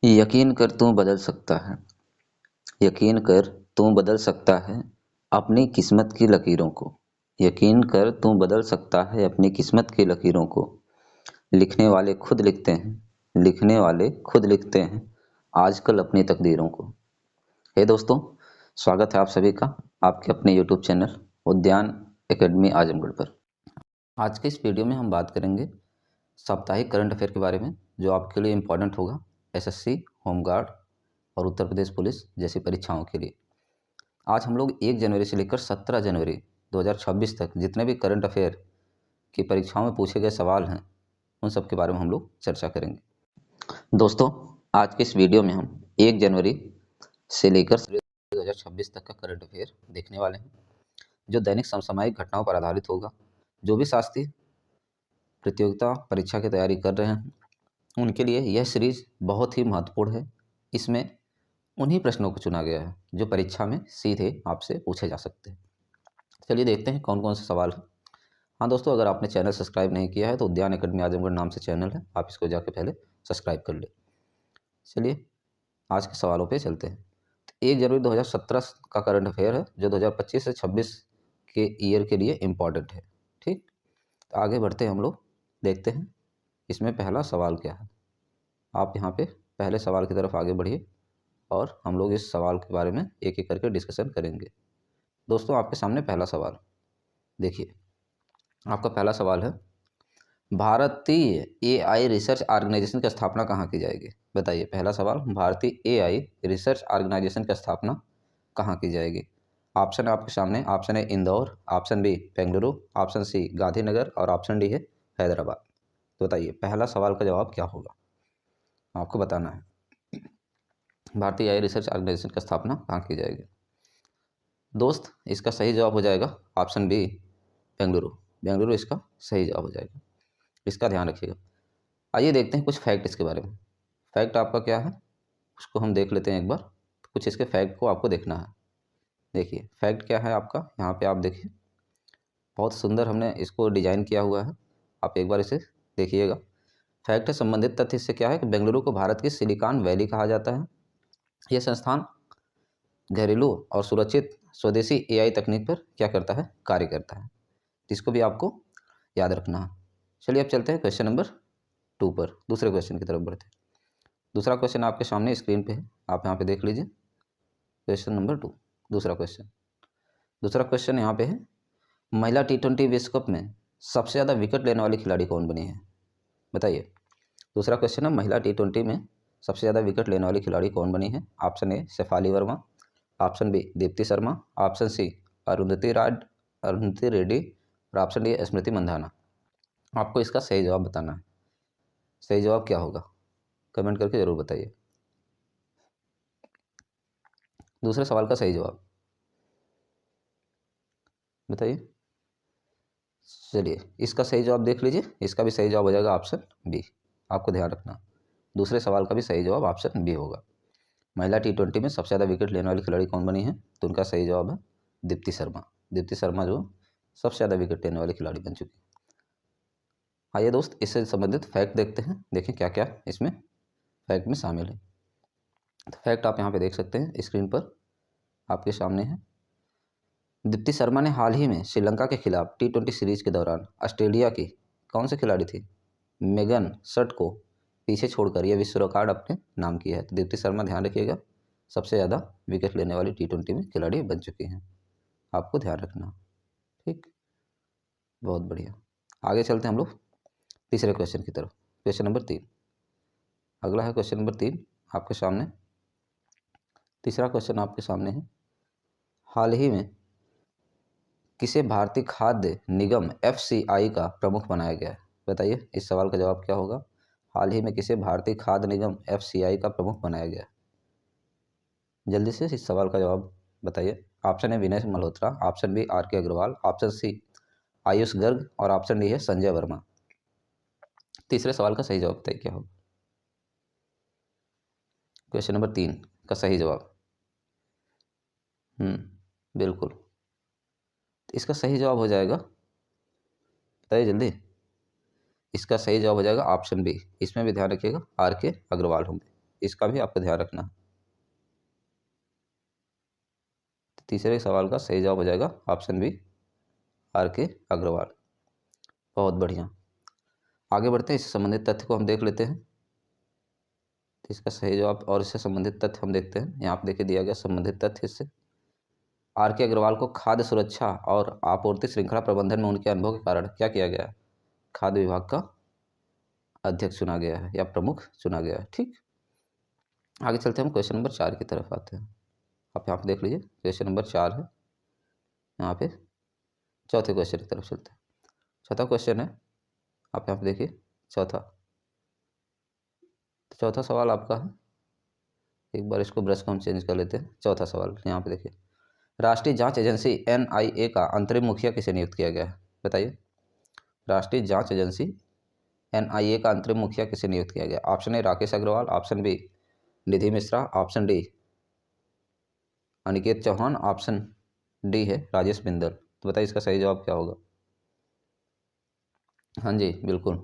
यकीन कर तू बदल सकता है। यकीन कर तू बदल सकता है अपनी किस्मत की लकीरों को। यकीन कर तू बदल सकता है अपनी किस्मत की लकीरों को। लिखने वाले खुद लिखते हैं, लिखने वाले खुद लिखते हैं आजकल अपनी तकदीरों को। हे दोस्तों, स्वागत है आप सभी का आपके अपने यूट्यूब चैनल उद्यान एकेडमी आजमगढ़ पर। आज के इस वीडियो में हम बात करेंगे साप्ताहिक करंट अफेयर के बारे में, जो आपके लिए इम्पोर्टेंट होगा एसएससी, होमगार्ड और उत्तर प्रदेश पुलिस जैसी परीक्षाओं के लिए। आज हम लोग 1 जनवरी से लेकर 17 जनवरी 2026 तक जितने भी करंट अफेयर की परीक्षाओं में पूछे गए सवाल हैं, उन सब के बारे में हम लोग चर्चा करेंगे। दोस्तों, आज के इस वीडियो में हम 1 जनवरी से लेकर 2026 तक का करंट अफेयर देखने वाले हैं, जो दैनिक समसामयिक घटनाओं पर आधारित होगा। जो भी शासकीय प्रतियोगिता परीक्षा की तैयारी कर रहे हैं, उनके लिए यह सीरीज बहुत ही महत्वपूर्ण है। इसमें उन्हीं प्रश्नों को चुना गया है जो परीक्षा में सीधे आपसे पूछे जा सकते हैं। चलिए देखते हैं कौन कौन से सवाल हैं। हाँ दोस्तों, अगर आपने चैनल सब्सक्राइब नहीं किया है तो उद्यान एकेडमी आजमगढ़ नाम से चैनल है, आप इसको जाकर पहले सब्सक्राइब कर ले। चलिए आज के सवालों पे चलते हैं। 1 जनवरी 2017 का करंट अफेयर है, जो 2025 से 26 के ईयर के लिए इम्पॉर्टेंट है। ठीक, तो आगे बढ़ते हैं हम लोग, देखते हैं इसमें पहला सवाल क्या है। आप यहाँ पे पहले सवाल की तरफ आगे बढ़िए और हम लोग इस सवाल के बारे में एक एक करके डिस्कशन करेंगे। दोस्तों, आपके सामने पहला सवाल देखिए। आपका पहला सवाल है, भारतीय एआई रिसर्च ऑर्गेनाइजेशन की स्थापना कहाँ की जाएगी? बताइए। पहला सवाल, भारतीय एआई रिसर्च ऑर्गेनाइजेशन की स्थापना कहाँ की जाएगी? ऑप्शन है आपके सामने। ऑप्शन है Indore, option B Bengaluru, option C Gandhinagar और ऑप्शन डी है हैदराबाद। तो बताइए पहला सवाल का जवाब क्या होगा, आपको बताना है। भारतीय एआई रिसर्च ऑर्गेनाइजेशन की स्थापना कहाँ की जाएगी? दोस्त, इसका सही जवाब हो जाएगा ऑप्शन बी बेंगलुरु। बेंगलुरु इसका सही जवाब हो जाएगा, इसका ध्यान रखिएगा। आइए देखते हैं कुछ फैक्ट इसके बारे में। फैक्ट आपका क्या है उसको हम देख लेते हैं एक बार। कुछ इसके फैक्ट को आपको देखना है। देखिए फैक्ट क्या है आपका, यहाँ पे आप देखिए बहुत सुंदर हमने इसको डिजाइन किया हुआ है, आप एक बार इसे देखिएगा। फैक्ट है, संबंधित तथ्य इससे क्या है कि बेंगलुरु को भारत की सिलिकॉन वैली कहा जाता है। यह संस्थान घरेलू और सुरक्षित स्वदेशी एआई तकनीक पर क्या करता है, कार्य करता है। इसको भी आपको याद रखना है। चलिए अब चलते हैं क्वेश्चन नंबर 2 पर, दूसरे क्वेश्चन की तरफ बढ़ते हैं। दूसरा क्वेश्चन आपके सामने स्क्रीन पे है, आप यहाँ पे देख लीजिए। क्वेश्चन नंबर 2, दूसरा क्वेश्चन। दूसरा क्वेश्चन यहाँ पे है, महिला T20 विश्व कप में सबसे ज़्यादा विकेट लेने वाली खिलाड़ी कौन बनी है? बताइए। दूसरा क्वेश्चन है, महिला T20 में सबसे ज़्यादा विकेट लेने वाली खिलाड़ी कौन बनी है? Option A Shafali Verma, option B Deepti Sharma, option C Arundhati Reddy और ऑप्शन डी स्मृति मंधाना। आपको इसका सही जवाब बताना है। सही जवाब क्या होगा कमेंट करके ज़रूर बताइए। दूसरे सवाल का सही जवाब बताइए। चलिए इसका सही जवाब देख लीजिए, इसका भी सही जवाब हो जाएगा ऑप्शन बी। आपको ध्यान रखना, दूसरे सवाल का भी सही जवाब ऑप्शन बी होगा। महिला T20 में सबसे ज़्यादा विकेट लेने वाली खिलाड़ी कौन बनी है? तो उनका सही जवाब है दीप्ति शर्मा। दीप्ति शर्मा जो सबसे ज़्यादा विकेट लेने वाली खिलाड़ी बन चुकी है। आइए दोस्त, इससे संबंधित फैक्ट देखते हैं, देखें क्या क्या इसमें फैक्ट में शामिल है। तो फैक्ट आप यहाँ पे देख सकते हैं स्क्रीन पर आपके सामने है। दीप्ति शर्मा ने हाल ही में श्रीलंका के खिलाफ T20 सीरीज के दौरान ऑस्ट्रेलिया की कौन सी खिलाड़ी थी, मेगन सट को पीछे छोड़कर यह विश्व रिकॉर्ड अपने नाम किया है। तो दीप्ति शर्मा, ध्यान रखिएगा, सबसे ज़्यादा विकेट लेने वाली T20 में खिलाड़ी बन चुकी हैं, आपको ध्यान रखना। ठीक, बहुत बढ़िया। आगे चलते हैं हम लोग तीसरे क्वेश्चन की तरफ। क्वेश्चन नंबर 3 अगला है। क्वेश्चन नंबर 3 आपके सामने। तीसरा क्वेश्चन आपके सामने है, हाल ही में किसे भारतीय खाद्य निगम FCI का प्रमुख बनाया गया है? बताइए इस सवाल का जवाब क्या होगा। हाल ही में किसे भारतीय खाद्य निगम FCI का प्रमुख बनाया गया है? जल्दी से इस सवाल का जवाब बताइए। ऑप्शन है Vinay Malhotra, option B RK Agarwal, option C Ayush Garg और ऑप्शन डी है संजय वर्मा। तीसरे सवाल का सही जवाब बताइए क्या होगा। क्वेश्चन नंबर 3 का सही जवाब बिल्कुल, इसका सही जवाब हो जाएगा, बताइए जल्दी। इसका सही जवाब हो जाएगा ऑप्शन बी। इसमें भी ध्यान रखिएगा RK अग्रवाल होंगे, इसका भी आपको ध्यान रखना है। तीसरे सवाल का सही जवाब हो जाएगा ऑप्शन बी, आर के अग्रवाल। बहुत बढ़िया। आगे बढ़ते हैं, इससे संबंधित तथ्य को हम देख लेते हैं। तो इसका सही जवाब और इससे संबंधित तथ्य हम देखते हैं। यहाँ पे देखिए दिया गया संबंधित तथ्य इससे, आर के अग्रवाल को खाद्य सुरक्षा और आपूर्ति श्रृंखला प्रबंधन में उनके अनुभव के कारण क्या किया गया है, खाद्य विभाग का अध्यक्ष चुना गया है या प्रमुख चुना गया है। ठीक, आगे चलते हैं, हम क्वेश्चन नंबर 4 की तरफ आते हैं। आप यहाँ पे देख लीजिए क्वेश्चन नंबर 4 है। यहाँ पे चौथे क्वेश्चन की तरफ चलते हैं। चौथा क्वेश्चन है, आप यहाँ पे देखिए चौथा। तो चौथा सवाल आपका है, एक बार इसको ब्रश को हम चेंज कर लेते हैं। चौथा सवाल यहाँ पे देखिए, राष्ट्रीय जांच एजेंसी NIA का अंतरिम मुखिया किसे नियुक्त किया गया है, बताइए। राष्ट्रीय जांच एजेंसी NIA का अंतरिम मुखिया किसे नियुक्त किया गया? Option A Rakesh Agarwal, option B Nidhi Mishra, option D Aniket Chauhan, option D है राजेश बिंदल। तो बताइए इसका सही जवाब क्या होगा। हाँ जी बिल्कुल,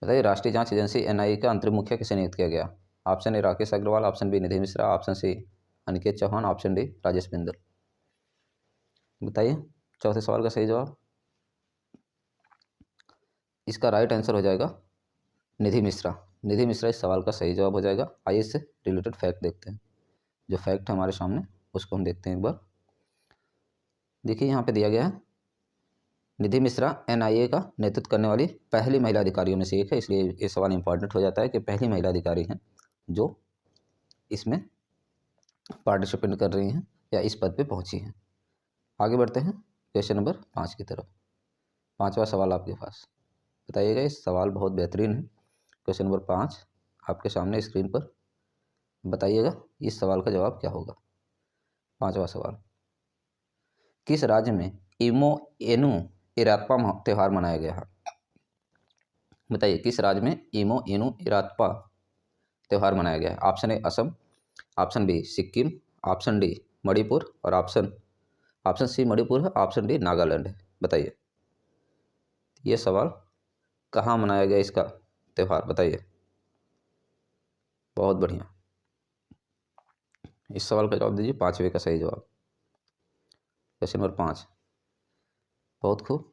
बताइए राष्ट्रीय जांच एजेंसी NIA का अंतरिम मुखिया किसे नियुक्त किया गया? Option A Rakesh Agarwal, option B Nidhi Mishra, option C Aniket Chauhan, option D Rajesh Bindal. बताइए चौथे सवाल का सही जवाब। इसका राइट आंसर हो जाएगा निधि मिश्रा। निधि मिश्रा इस सवाल का सही जवाब हो जाएगा। आइए इससे रिलेटेड फैक्ट देखते हैं। जो फैक्ट है हमारे सामने उसको हम देखते हैं एक बार। देखिए यहाँ पे दिया गया है, निधि मिश्रा NIA का नेतृत्व करने वाली पहली महिला अधिकारियों में से एक है, इसलिए ये सवाल इंपॉर्टेंट हो जाता है कि पहली महिला अधिकारी हैं जो इसमें पार्टिसिपेट कर रही हैं या इस पद पे पहुंची हैं। आगे बढ़ते हैं क्वेश्चन नंबर 5 की तरफ। पांचवा सवाल आपके पास, बताइएगा। इस सवाल बहुत बेहतरीन है। क्वेश्चन नंबर 5 आपके सामने स्क्रीन पर, बताइएगा इस सवाल का जवाब क्या होगा। पांचवा सवाल, किस राज्य में इमो एनु इरात्पा त्यौहार मनाया गया है? बताइए किस राज्य में इमो एनु इरात्पा त्यौहार मनाया गया है? Option A Assam, option B Sikkim, option D Manipur और ऑप्शन सी मणिपुर है, ऑप्शन डी नागालैंड है। बताइए ये सवाल कहाँ मनाया गया इसका त्यौहार, बताइए। बहुत बढ़िया, इस सवाल का जवाब दीजिए, पांचवे का सही जवाब। क्वेश्चन नंबर 5, बहुत खूब।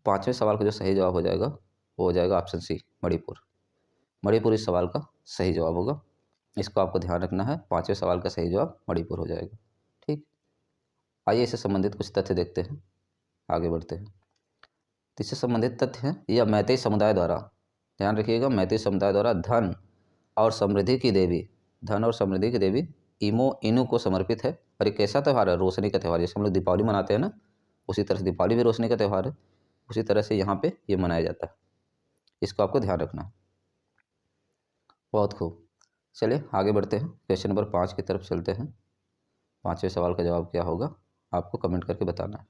पांचवें सवाल का जो सही जवाब हो जाएगा वो हो जाएगा ऑप्शन सी मणिपुर। मणिपुर इस सवाल का सही जवाब होगा, इसको आपको ध्यान रखना है। पांचवें सवाल का सही जवाब मणिपुर हो जाएगा। ठीक, आइए इससे संबंधित कुछ तथ्य देखते हैं, आगे बढ़ते हैं। तो इससे संबंधित तथ्य हैं, यह मैतेई समुदाय द्वारा, ध्यान रखिएगा, मैतेई समुदाय द्वारा धन और समृद्धि की देवी इमो इनु को समर्पित है। और एक ऐसा त्यौहार है, रोशनी का त्यौहार, जैसे हम लोग दीपावली मनाते हैं ना, उसी तरह से दीपावली भी रोशनी का त्यौहार है, उसी तरह से यहाँ पे ये मनाया जाता है। इसको आपको ध्यान रखना है। बहुत खूब, चलिए आगे बढ़ते हैं, क्वेश्चन नंबर 5 की तरफ चलते हैं। पांचवें सवाल का जवाब क्या होगा आपको कमेंट करके बताना है।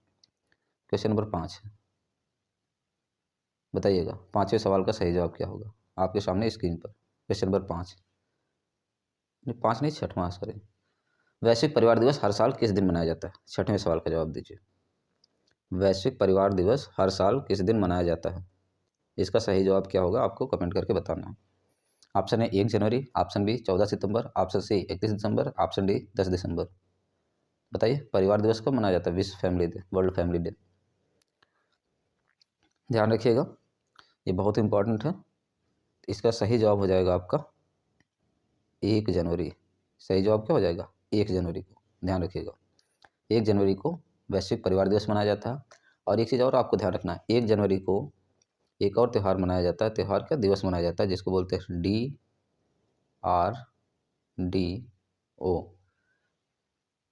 क्वेश्चन नंबर 5 है, बताइएगा पांचवें सवाल का सही जवाब क्या होगा आपके सामने स्क्रीन पर। क्वेश्चन नंबर 5, पाँच नहीं छठवां, सॉरी। वैश्विक परिवार दिवस हर साल किस दिन मनाया जाता है? छठवें सवाल का जवाब दीजिए। वैश्विक परिवार दिवस हर साल किस दिन मनाया जाता है? इसका सही जवाब क्या होगा आपको कमेंट करके बताना है। ऑप्शन ए 1 जनवरी, ऑप्शन बी 14 सितंबर, ऑप्शन सी 31 दिसंबर, ऑप्शन डी 10 दिसंबर। बताइए परिवार दिवस कब मनाया जाता है? विश्व family day, world family day. ध्यान रखिएगा ये बहुत इंपॉर्टेंट है। इसका सही जवाब हो जाएगा आपका 1 जनवरी। सही जवाब क्या हो जाएगा? 1 जनवरी को। ध्यान रखिएगा 1 जनवरी को वैश्विक परिवार दिवस मनाया जाता है। और एक चीज़ और आपको ध्यान रखना है, 1 जनवरी को एक और त्यौहार मनाया जाता है। त्यौहार का दिवस मनाया जाता है जिसको बोलते हैं DRDO,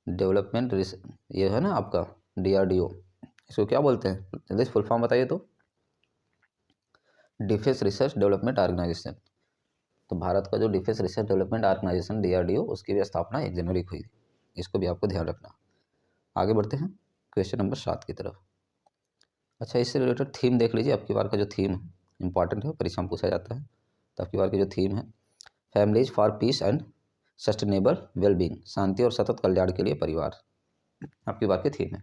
डेवलपमेंट, ये है ना आपका DRDO, इसको क्या बोलते हैं जल्दी फुल फॉर्म बताइए तो। Defence research development organisation. तो भारत का जो defence research development organisation DRDO, उसकी भी स्थापना 1 जनवरी को हुई। इसको भी आपको ध्यान रखना। आगे बढ़ते हैं क्वेश्चन नंबर 7 की तरफ। अच्छा, इससे रिलेटेड थीम देख लीजिए। आपकी बार का जो थीम है इंपॉर्टेंट है, परीक्षा में पूछा जाता है। तो आपकी बार की जो थीम है, families for peace and sustainable wellbeing, शांति और सतत कल्याण के लिए परिवार, आपकी बार की थीम है।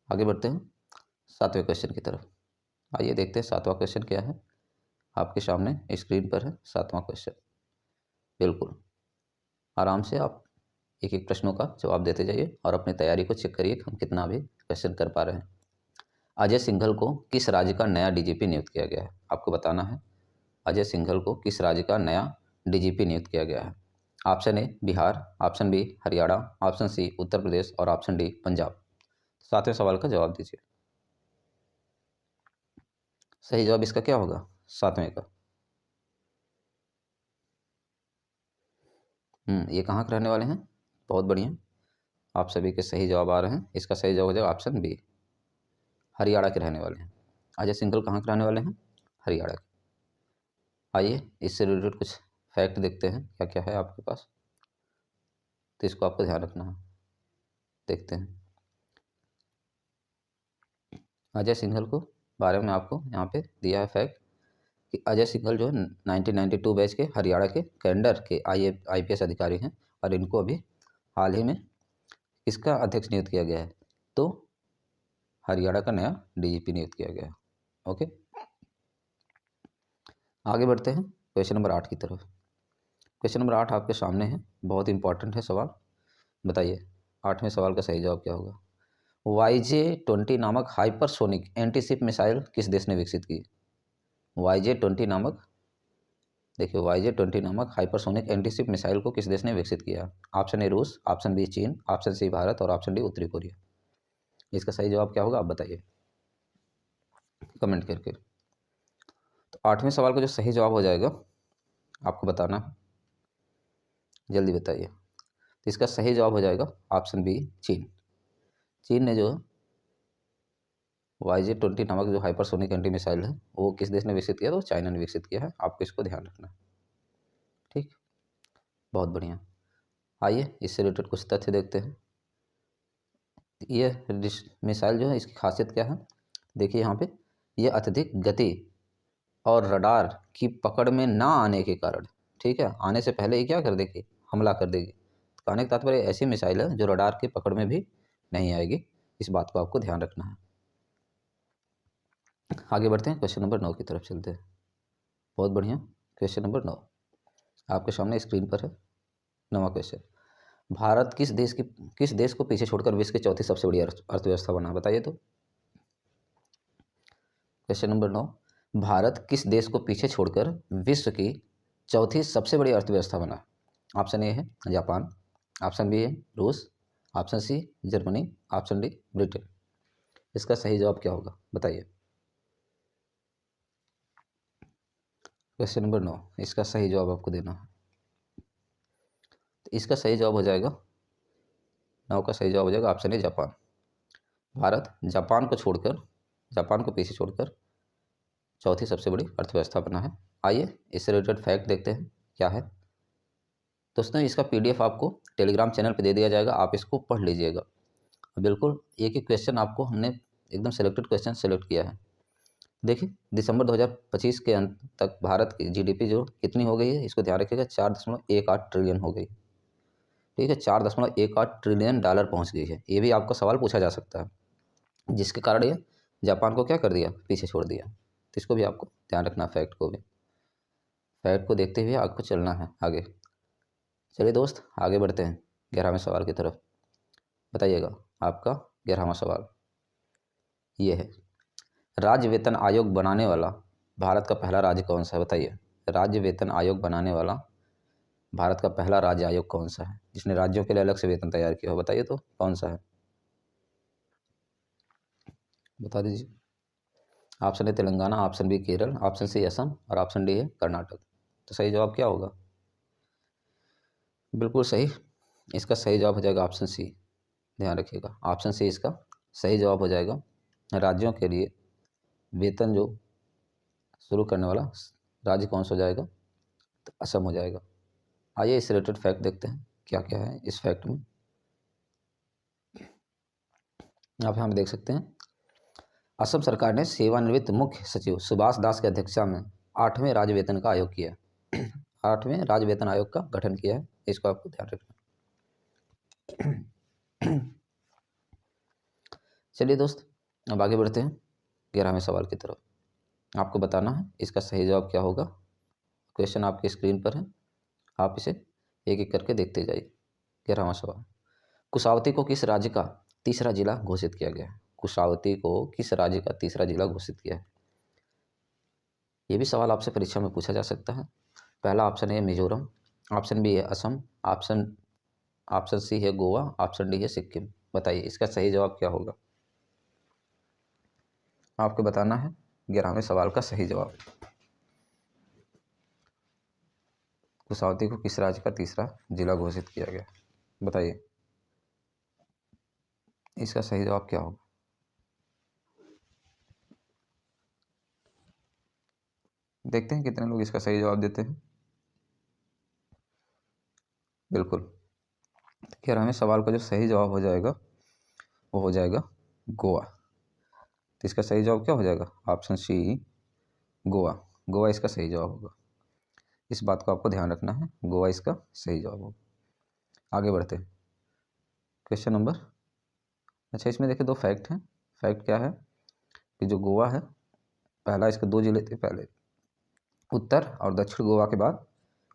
आगे बढ़ते हैं 7वें क्वेश्चन की तरफ। आइए देखते हैं 7वां क्वेश्चन क्या है। आपके सामने स्क्रीन पर है 7वां क्वेश्चन। बिल्कुल आराम से आप एक एक प्रश्नों का जवाब देते जाइए और अपनी तैयारी को चेक करिए कि हम कितना भी क्वेश्चन कर पा रहे हैं। अजय सिंघल को किस राज्य का नया डीजीपी नियुक्त किया गया है? आपको बताना है अजय सिंघल को किस राज्य का नया डीजीपी नियुक्त किया गया है। Option A Bihar, option B Haryana, option C Uttar Pradesh और ऑप्शन डी पंजाब। 7वें सवाल का जवाब दीजिए। सही जवाब इसका क्या होगा? 7वें का। ये कहाँ के रहने वाले हैं? बहुत बढ़िया, आप सभी के सही जवाब आ रहे हैं। इसका सही जवाब हो जाएगा ऑप्शन बी, हरियाणा के रहने वाले हैं। अजय सिंघल कहाँ के रहने वाले हैं? हरियाणा के। आइए इससे रिलेटेड कुछ फैक्ट देखते हैं क्या क्या है आपके पास, तो इसको आपको ध्यान रखना है। देखते हैं अजय सिंघल को बारे में आपको यहाँ पे दिया है फैक्ट कि अजय सिंघल जो है 1992 बैच के हरियाणा के कैडर के IPS अधिकारी हैं और इनको अभी हाल ही में इसका अध्यक्ष नियुक्त किया गया है, तो हरियाणा का नया DGP नियुक्त किया गया है। ओके, आगे बढ़ते हैं क्वेश्चन नंबर 8 की तरफ। क्वेश्चन नंबर 8 आपके सामने है, बहुत इंपॉर्टेंट है सवाल। बताइए 8वें सवाल का सही जवाब क्या होगा? YJ-20 नामक हाइपरसोनिक एंटीशिप मिसाइल किस देश ने विकसित की? YJ-20 नामक, देखिए YJ-20 नामक हाइपरसोनिक एंटीशिप मिसाइल को किस देश ने विकसित किया? ऑप्शन ए रूस, ऑप्शन बी चीन, ऑप्शन सी भारत और ऑप्शन डी उत्तरी कोरिया। इसका सही जवाब क्या होगा आप बताइए कमेंट करके। तो 8वें सवाल का जो सही जवाब हो जाएगा आपको बताना है, जल्दी बताइए। तो इसका सही जवाब हो जाएगा ऑप्शन बी चीन। चीन ने जो YJ-20 नामक जो हाइपरसोनिक एंटी मिसाइल है वो किस देश ने विकसित किया? तो चाइना ने विकसित किया है। आपको इसको ध्यान रखना है, ठीक, बहुत बढ़िया। आइए इससे रिलेटेड कुछ तथ्य देखते हैं। ये मिसाइल जो है इसकी खासियत क्या है? देखिए यहाँ पे ये अत्यधिक गति और रडार की पकड़ में ना आने के कारण, ठीक है, आने से पहले ये क्या कर देगी? हमला कर देगी। कहने का तात्पर्य ऐसी मिसाइल है जो रडार की पकड़ में भी नहीं आएगी। इस बात को आपको ध्यान रखना है। आगे बढ़ते हैं, क्वेश्चन नंबर 9 की तरफ चलते हैं। बहुत बढ़िया, क्वेश्चन नंबर 9 आपके सामने स्क्रीन पर है। 9वां क्वेश्चन, भारत किस देश को पीछे छोड़कर विश्व की चौथी सबसे बड़ी अर्थव्यवस्था बना? बताइए तो। क्वेश्चन नंबर 9, भारत किस देश को पीछे छोड़कर विश्व की चौथी सबसे बड़ी अर्थव्यवस्था बना? ऑप्शन ए है जापान, ऑप्शन बी है रूस, option C Germany, option D Britain. इसका सही जवाब क्या होगा बताइए। क्वेश्चन नंबर 9 इसका सही जवाब आपको देना है। तो इसका सही जवाब हो जाएगा, 9 का सही जवाब हो जाएगा option A Japan. Bharat Japan को पीछे छोड़कर चौथी सबसे बड़ी अर्थव्यवस्था बना है। आइए इससे रिलेटेड फैक्ट देखते हैं क्या है। दोस्तों इसका PDF आपको टेलीग्राम चैनल पे दे दिया जाएगा, आप इसको पढ़ लीजिएगा। बिल्कुल एक एक क्वेश्चन आपको हमने एकदम सेलेक्टेड क्वेश्चन सेलेक्ट किया है। देखिए दिसंबर 2025 के अंत तक भारत की GDP जो कितनी हो गई है, इसको ध्यान रखिएगा, 4.18 ट्रिलियन हो गई। ठीक है, 4.18 ट्रिलियन डॉलर पहुंच गई है। ये भी आपका सवाल पूछा जा सकता है, जिसके कारण ये जापान को क्या कर दिया? पीछे छोड़ दिया। तो इसको भी आपको ध्यान रखना, फैक्ट को भी, फैक्ट को देखते हुए आपको चलना है आगे। चलिए दोस्त आगे बढ़ते हैं 11वें सवाल की तरफ। बताइएगा आपका 11वां सवाल ये है, राज्य वेतन आयोग बनाने वाला भारत का पहला राज्य कौन सा है? बताइए, राज्य वेतन आयोग बनाने वाला भारत का पहला राज्य आयोग कौन सा है, जिसने राज्यों के लिए अलग से वेतन तैयार किया हो? बताइए तो कौन सा है, बता दीजिए। Option A Telangana, option B Kerala, option C Assam और ऑप्शन डी है कर्नाटक। तो सही जवाब क्या होगा? बिल्कुल सही, इसका सही जवाब हो जाएगा ऑप्शन सी। ध्यान रखिएगा ऑप्शन सी इसका सही जवाब हो जाएगा। राज्यों के लिए वेतन जो शुरू करने वाला राज्य कौन सा हो जाएगा? तो असम हो जाएगा। आइए इस रिलेटेड फैक्ट देखते हैं क्या क्या है इस फैक्ट में। आप यहाँ पे देख सकते हैं, असम सरकार ने सेवानिवृत्त मुख्य सचिव सुभाष दास की अध्यक्षता में 8वें राज्य वेतन का आयोग किया 8वें राज्य वेतन आयोग का गठन किया है, इसको आपको ध्यान रखना। चलिए दोस्त अब आगे बढ़ते हैं 11वें सवाल की तरफ। आपको बताना है इसका सही जवाब क्या होगा। क्वेश्चन आपकी स्क्रीन पर है, आप इसे एक एक करके देखते जाइए। 11वां सवाल, कुशावती को किस राज्य का तीसरा जिला घोषित किया गया है? कुशावती को किस राज्य का तीसरा जिला घोषित किया है? ये भी सवाल आपसे परीक्षा में पूछा जा सकता है। पहला ऑप्शन है मिजोरम, ऑप्शन बी है असम, ऑप्शन ऑप्शन सी है गोवा, ऑप्शन डी है सिक्किम। बताइए इसका सही जवाब क्या होगा। आपको बताना है 11वें सवाल का सही जवाब। कुशावती को किस राज्य का तीसरा जिला घोषित किया गया, बताइए इसका सही जवाब क्या होगा। देखते हैं कितने लोग इसका सही जवाब देते हैं। बिल्कुल, 11वें सवाल का जो सही जवाब हो जाएगा वो हो जाएगा गोवा। तो इसका सही जवाब क्या हो जाएगा, ऑप्शन सी गोवा। गोवा इसका सही जवाब होगा, इस बात को आपको ध्यान रखना है, गोवा इसका सही जवाब होगा। आगे बढ़ते हैं क्वेश्चन नंबर, अच्छा इसमें देखिए दो फैक्ट हैं। फैक्ट क्या है कि जो गोवा है, पहला इसके दो जिले थे, पहले उत्तर और दक्षिण गोवा के बाद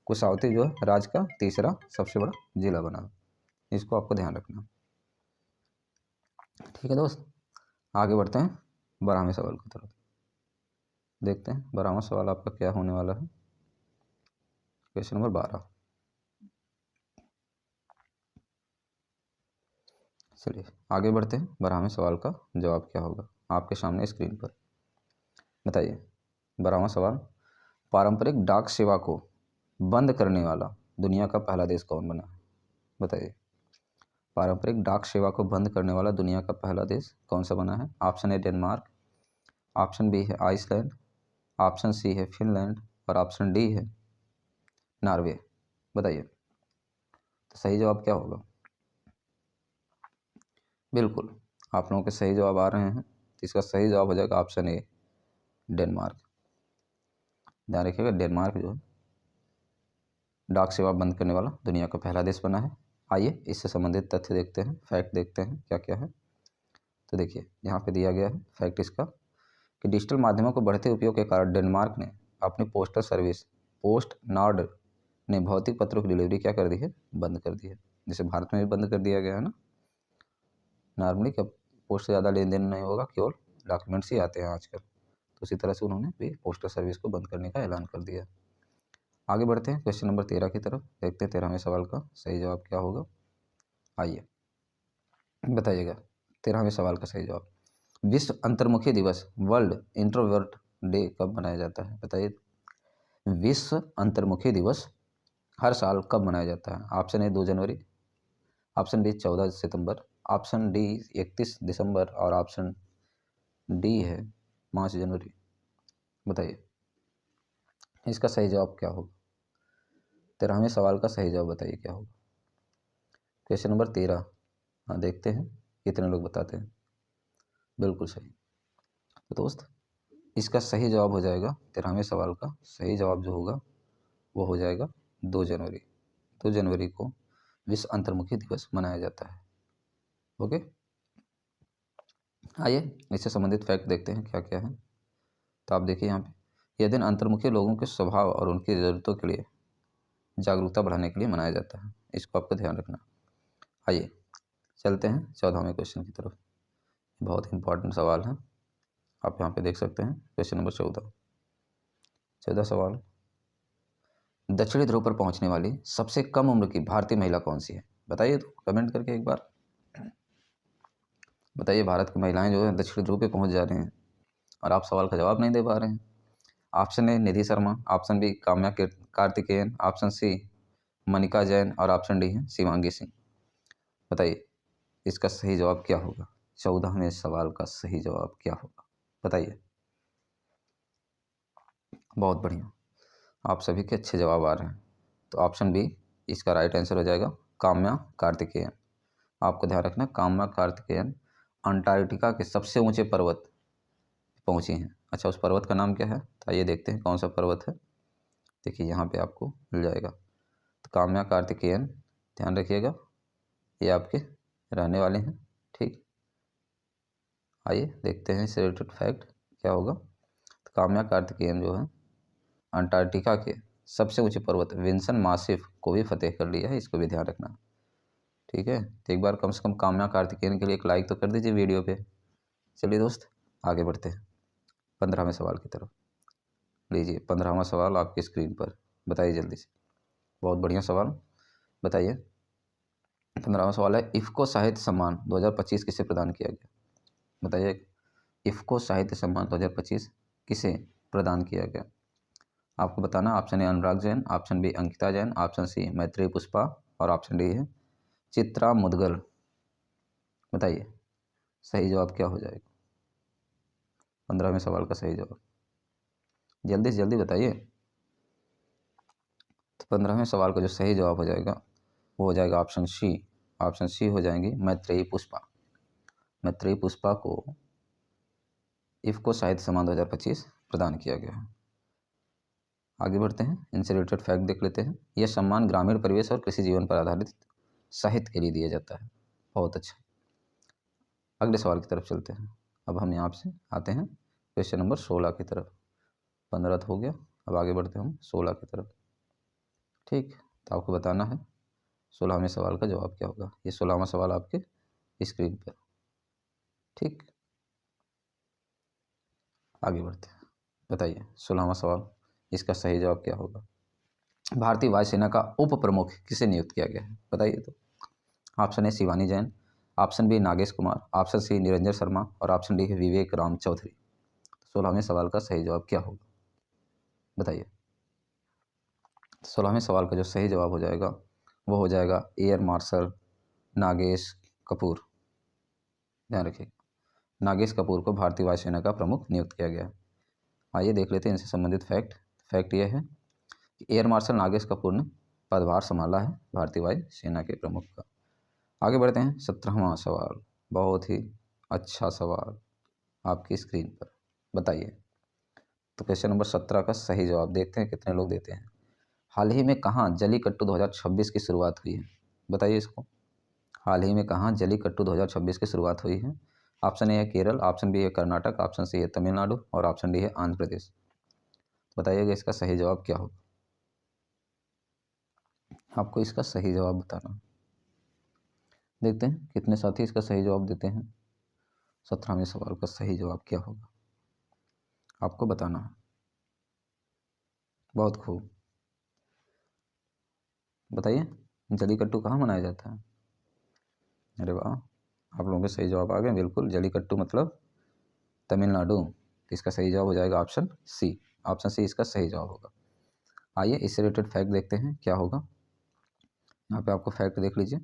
कुशावती जो है राज्य का तीसरा सबसे बड़ा जिला बना। इसको आपको ध्यान रखना, ठीक है दोस्त। आगे बढ़ते हैं 12वें सवाल की तरफ। देखते हैं 12वां सवाल आपका क्या होने वाला है। क्वेश्चन नंबर 12, चलिए आगे बढ़ते हैं। 12वें सवाल का जवाब क्या होगा आपके सामने स्क्रीन पर। बताइए 12वां सवाल, पारंपरिक डाक सेवा को बंद करने वाला दुनिया का पहला देश कौन बना है? बताइए पारंपरिक डाक सेवा को बंद करने वाला दुनिया का पहला देश कौन सा बना है? Option A Denmark, option B है आइसलैंड, ऑप्शन सी है फिनलैंड और ऑप्शन डी है नॉर्वे। बताइए तो सही जवाब क्या होगा। बिल्कुल, आप लोगों के सही जवाब आ रहे हैं। इसका सही जवाब हो जाएगा ऑप्शन ए डेनमार्क। ध्यान रखिएगा, डेनमार्क जो है डाक सेवा बंद करने वाला दुनिया का पहला देश बना है। आइए इससे संबंधित तथ्य देखते हैं, फैक्ट देखते हैं क्या क्या है। तो देखिए यहाँ पे दिया गया है फैक्ट इसका कि डिजिटल माध्यमों को बढ़ते उपयोग के कारण डेनमार्क ने अपनी पोस्टल सर्विस पोस्ट नॉर्ड ने भौतिक पत्रों की डिलीवरी क्या कर दी है, बंद कर दी है। जैसे भारत में भी बंद कर दिया गया है ना, नॉर्मली क्या पोस्ट से ज़्यादा लेन देन नहीं होगा, केवल डॉक्यूमेंट्स ही आते हैं आजकल। तो उसी तरह से उन्होंने भी पोस्टल सर्विस को बंद करने का ऐलान कर दिया। आगे बढ़ते हैं क्वेश्चन नंबर 13 की तरफ। देखते हैं 13वें सवाल का सही जवाब क्या होगा। आइए बताइएगा 13वें सवाल का सही जवाब। विश्व अंतर्मुखी दिवस वर्ल्ड इंट्रोवर्ट डे कब मनाया जाता है? बताइए विश्व अंतर्मुखी दिवस हर साल कब मनाया जाता है? ऑप्शन ए 2 जनवरी, ऑप्शन बी 14 सितंबर, ऑप्शन डी 31 दिसंबर और ऑप्शन डी है 5 जनवरी। बताइए इसका सही जवाब क्या होगा। 13वें सवाल का सही जवाब बताइए क्या होगा। क्वेश्चन नंबर 13, हाँ देखते हैं कितने लोग बताते हैं। बिल्कुल सही। तो दोस्त इसका सही जवाब हो जाएगा, 13वें सवाल का सही जवाब जो होगा वो हो जाएगा 2 जनवरी। 2 जनवरी को विश्व अंतर्मुखी दिवस मनाया जाता है। ओके, आइए इससे संबंधित फैक्ट देखते हैं क्या क्या है। तो आप देखिए यहाँ पे यह दिन अंतर्मुखी लोगों के स्वभाव और उनकी ज़रूरतों के लिए जागरूकता बढ़ाने के लिए मनाया जाता है। इसको आपको ध्यान रखना। आइए चलते हैं 14वें क्वेश्चन की तरफ। बहुत इंपॉर्टेंट सवाल है, आप यहाँ पे देख सकते हैं क्वेश्चन नंबर 14 सवाल, दक्षिणी ध्रुव पर पहुंचने वाली सबसे कम उम्र की भारतीय महिला कौन सी है? बताइए तो कमेंट करके एक बार बताइए। भारत की महिलाएं जो है दक्षिणी ध्रुव पे पहुंच जा रहे हैं और आप सवाल का जवाब नहीं दे पा रहे हैं। Option A Nidhi Sharma, option B Kamya Karthikeyan, option C Manika Jain और ऑप्शन डी है शिवांगी सिंह। बताइए इसका सही जवाब क्या होगा। 14वें सवाल का सही जवाब क्या होगा बताइए। बहुत बढ़िया, आप सभी के अच्छे जवाब आ रहे हैं। तो ऑप्शन बी इसका राइट आंसर हो जाएगा काम्या कार्तिकेयन। आपको ध्यान रखना काम्या कार्तिकेयन अंटार्कटिका के सबसे ऊंचे पर्वत पहुंची हैं। अच्छा उस पर्वत का नाम क्या है, तो आइए देखते हैं कौन सा पर्वत है। देखिए यहाँ पे आपको मिल जाएगा। तो काम्या कार्तिकेयन, ध्यान रखिएगा ये आपके रहने वाले हैं। ठीक, आइए देखते हैं इससे रिलेटेड फैक्ट क्या होगा। तो काम्या कार्तिकेयन जो है अंटार्कटिका के सबसे ऊंचे पर्वत विंसन मासिफ को भी फतेह कर लिया है, इसको भी ध्यान रखना। ठीक है, तो एक बार कम से कम काम्या कार्तिकेयन के लिए एक लाइक तो कर दीजिए वीडियो पे। चलिए दोस्त आगे बढ़ते हैं 15वें सवाल की तरफ। लीजिए 15वां सवाल आपकी स्क्रीन पर, बताइए जल्दी से। बहुत बढ़िया सवाल, बताइए। 15वां सवाल है, इफ़को साहित्य सम्मान 2025 किसे प्रदान किया गया? बताइए, इफ़को साहित्य सम्मान 2025 किसे प्रदान किया गया? आपको बताना। Option A Anurag Jain, option B Ankita Jain, option C Maitreyi Pushpa और ऑप्शन डी है चित्रा मुदगल। बताइए सही जवाब क्या हो जाएगा? 15वें सवाल का सही जवाब जल्दी से जल्दी बताइए। तो 15वें सवाल का जो सही जवाब हो जाएगा वो हो जाएगा ऑप्शन सी। ऑप्शन सी हो जाएंगी मैत्रेयी पुष्पा। मैत्रेयी पुष्पा को इफ़को साहित्य सम्मान 2025 प्रदान किया गया है। आगे बढ़ते हैं, इनसे रिलेटेड फैक्ट देख लेते हैं। यह सम्मान ग्रामीण परिवेश और कृषि जीवन पर आधारित साहित्य के लिए दिया जाता है। बहुत अच्छा। अगले सवाल की तरफ चलते हैं। अब हम यहाँ से आते हैं क्वेश्चन नंबर 16 की तरफ। 15 तो हो गया, अब आगे बढ़ते हैं हम 16 की तरफ। ठीक, तो आपको बताना है 16वें सवाल का जवाब क्या होगा। ये 16वां सवाल आपके स्क्रीन पर। ठीक, आगे बढ़ते हैं। बताइए 16वां सवाल, इसका सही जवाब क्या होगा? भारतीय वायुसेना का उप प्रमुख किसे नियुक्त किया गया है? बताइए तो। Option A Shivani Jain, option B Nagesh Kumar, option C Niranjan Sharma और ऑप्शन डी है विवेक राम चौधरी। 16वें सवाल का सही जवाब क्या होगा? बताइए। 16वें सवाल का जो सही जवाब हो जाएगा वो हो जाएगा एयर मार्शल नागेश कपूर। ध्यान रखिएगा, नागेश कपूर को भारतीय वायुसेना का प्रमुख नियुक्त किया गया है। आइए देख लेते हैं इनसे संबंधित फैक्ट। फैक्ट ये है कि एयर मार्शल नागेश कपूर ने पदभार संभाला है भारतीय वायु सेना के प्रमुख का। आगे बढ़ते हैं 17वां सवाल। बहुत ही अच्छा सवाल आपकी स्क्रीन पर। बताइए। तो क्वेश्चन नंबर 17 का सही जवाब देखते हैं कितने लोग देते हैं। हाल ही में कहाँ जलीकट्टू 2026 की शुरुआत हुई है? बताइए इसको। हाल ही में कहाँ जलीकट्टू 2026 की शुरुआत हुई है? ऑप्शन ए है केरल, ऑप्शन बी है कर्नाटक, ऑप्शन सी है तमिलनाडु और ऑप्शन डी है आंध्र प्रदेश। बताइएगा इसका सही जवाब क्या होगा। आपको इसका सही जवाब बताना। देखते हैं कितने साथी इसका सही जवाब देते हैं। 17वें सवाल का सही जवाब क्या होगा आपको बताना है। बहुत खूब, बताइए जलीकट्टू कहाँ मनाया जाता है? अरे वाह, आप लोगों के सही जवाब आ गए। बिल्कुल, जलीकट्टू मतलब तमिलनाडु। तो इसका सही जवाब हो जाएगा ऑप्शन सी। ऑप्शन सी इसका सही जवाब होगा। आइए इससे रिलेटेड फैक्ट देखते हैं क्या होगा। यहाँ पे आपको फैक्ट देख लीजिए।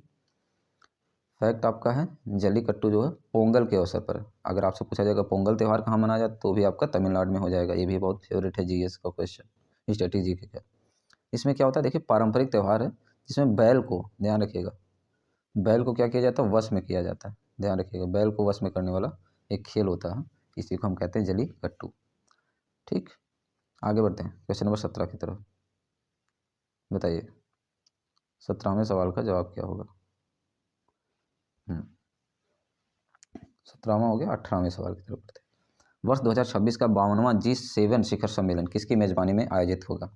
फैक्ट आपका है जलीकट्टू जो है पोंगल के अवसर पर। अगर आपसे पूछा जाएगा पोंगल त्यौहार कहाँ मनाया जाता तो भी आपका तमिलनाडु में हो जाएगा। ये भी बहुत फेवरेट है जीएस का क्वेश्चन, स्ट्रेटेजी के क्या। इसमें क्या होता है देखिए, पारंपरिक त्यौहार है जिसमें बैल को, ध्यान रखिएगा, बैल को क्या किया जाता है, वश में किया जाता है। ध्यान रखिएगा, बैल को वश में करने वाला एक खेल होता है, इसी को हम कहते हैं जलीकट्टू। ठीक, आगे बढ़ते हैं क्वेश्चन नंबर 17 की तरफ। बताइए 17वें सवाल का जवाब क्या होगा। 17वां हो गया, 18वें सवाल की तरफ बढ़ते हैं। वर्ष 2026 का 52वां G7 शिखर सम्मेलन किसकी मेजबानी में आयोजित होगा?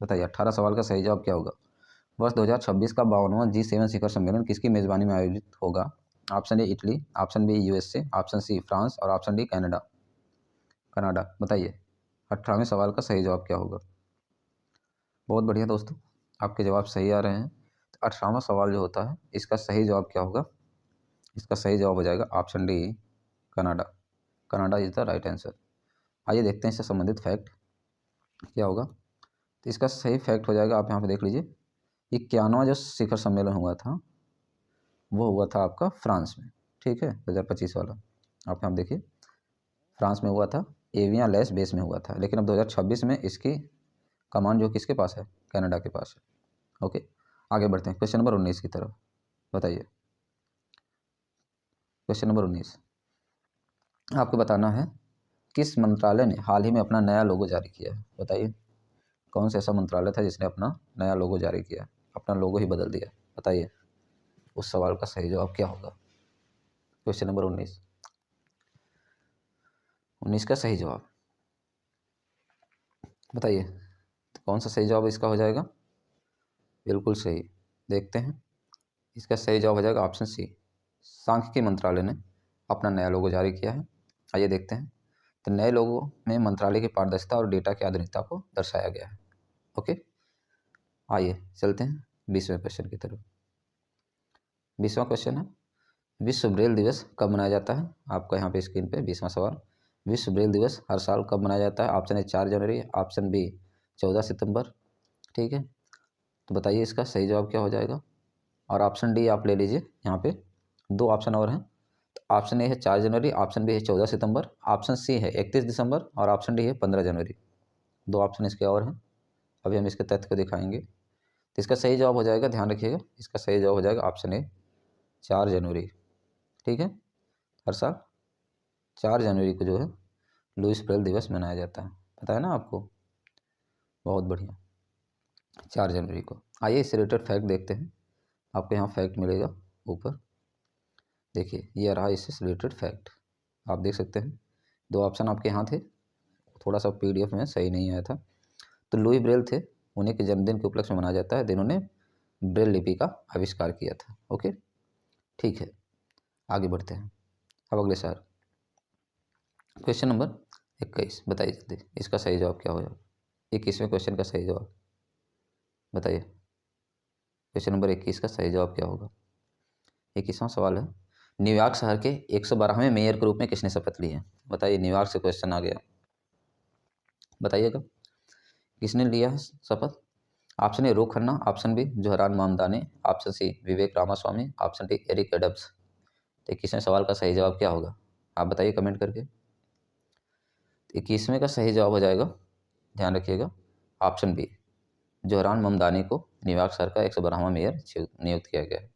बताइए 18 सवाल का सही जवाब क्या होगा। वर्ष 2026 का 52वां G7 शिखर सम्मेलन किसकी मेजबानी में आयोजित होगा? Option A Italy, option B USA, option C France और ऑप्शन डी कनाडा। कनाडा। बताइए 18वें सवाल का सही जवाब क्या होगा। बहुत बढ़िया दोस्तों, आपके जवाब सही आ रहे हैं। तो 18वां सवाल जो होता है इसका सही जवाब क्या होगा? इसका सही जवाब हो जाएगा option D Canada. Canada is the right answer. आइए देखते हैं इससे संबंधित फैक्ट क्या होगा। तो इसका सही फैक्ट हो जाएगा, आप यहाँ पे देख लीजिए, 91वां जो शिखर सम्मेलन हुआ था वो हुआ था आपका फ्रांस में। ठीक है, 2025 वाला आप यहाँ देखिए फ्रांस में हुआ था, एवियां लेस बेस में हुआ था। लेकिन अब 2026 में इसकी कमान जो किसके पास है, कनाडा के पास है। ओके, आगे बढ़ते हैं क्वेश्चन नंबर 19 की तरफ। बताइए क्वेश्चन नंबर 19 आपको बताना है किस मंत्रालय ने हाल ही में अपना नया लोगो जारी किया है। बताइए कौन सा ऐसा मंत्रालय था जिसने अपना नया लोगो जारी किया, अपना लोगो ही बदल दिया। बताइए उस सवाल का सही जवाब क्या होगा। क्वेश्चन नंबर 19 का सही जवाब बताइए तो कौन सा सही जवाब इसका हो जाएगा? बिल्कुल सही। देखते हैं, इसका सही जवाब हो जाएगा ऑप्शन सी। सांख्यिकी मंत्रालय ने अपना नया लोगो जारी किया है। आइए देखते हैं। तो नए लोगो में मंत्रालय की पारदर्शिता और डेटा की आधुनिकता को दर्शाया गया है। ओके, आइए चलते हैं 20वें क्वेश्चन की तरफ। 20वां क्वेश्चन है, विश्व ब्रेल दिवस कब मनाया जाता है? आपका यहाँ पे स्क्रीन पे 20वां सवाल। विश्व ब्रेल दिवस हर साल कब मनाया जाता है? ऑप्शन ए 4 जनवरी, ऑप्शन बी 14 सितंबर। ठीक है, तो बताइए इसका सही जवाब क्या हो जाएगा? और ऑप्शन डी आप ले लीजिए, यहाँ पे 2 ऑप्शन और हैं। तो ऑप्शन ए है 4 जनवरी, ऑप्शन बी है 14 सितंबर, ऑप्शन सी है 31 दिसंबर और ऑप्शन डी है 15 जनवरी। 2 ऑप्शन इसके और हैं, अभी हम इसके तथ्य को दिखाएंगे। तो इसका सही जवाब हो जाएगा, ध्यान रखिएगा, इसका सही जवाब हो जाएगा ऑप्शन ए 4 जनवरी। ठीक है, हर साल 4 जनवरी को जो है लुईस ब्रेल दिवस मनाया जाता है। पता है ना आपको? बहुत बढ़िया, 4 जनवरी को। आइए इससे रिलेटेड फैक्ट देखते हैं। आपको यहाँ फैक्ट मिलेगा ऊपर, देखिए ये रहा इससे रिलेटेड फैक्ट। आप देख सकते हैं 2 ऑप्शन आपके यहाँ थे, थोड़ा सा PDF में सही नहीं आया था। तो लुई ब्रेल थे, उन्हीं के जन्मदिन के उपलक्ष्य में मनाया जाता है, जिन्होंने ब्रेल लिपि का आविष्कार किया था। ओके, ठीक है, आगे बढ़ते हैं। अब अगले सवाल, क्वेश्चन नंबर 21। बताइए जल्दी इसका सही जवाब क्या होगा? 21वें क्वेश्चन का सही जवाब बताइए। क्वेश्चन नंबर 21 का सही जवाब क्या होगा? 21वां सवाल है, न्यूयॉर्क शहर के 112वें मेयर के रूप में किसने शपथ ली है? बताइए, न्यूयॉर्क से क्वेश्चन आ गया, बताइएगा किसने लिया है शपथ? Option A Ro Khanna, option B Zohran Mamdani, option C Vivek Ramaswamy, option D Eric Adams. तो 21वें सवाल का सही जवाब क्या होगा? आप बताइए कमेंट करके। 21वें का सही जवाब हो जाएगा, ध्यान रखिएगा, ऑप्शन बी जोहरान ममदानी को न्यूयॉर्क शहर का 112वां मेयर नियुक्त किया गया है।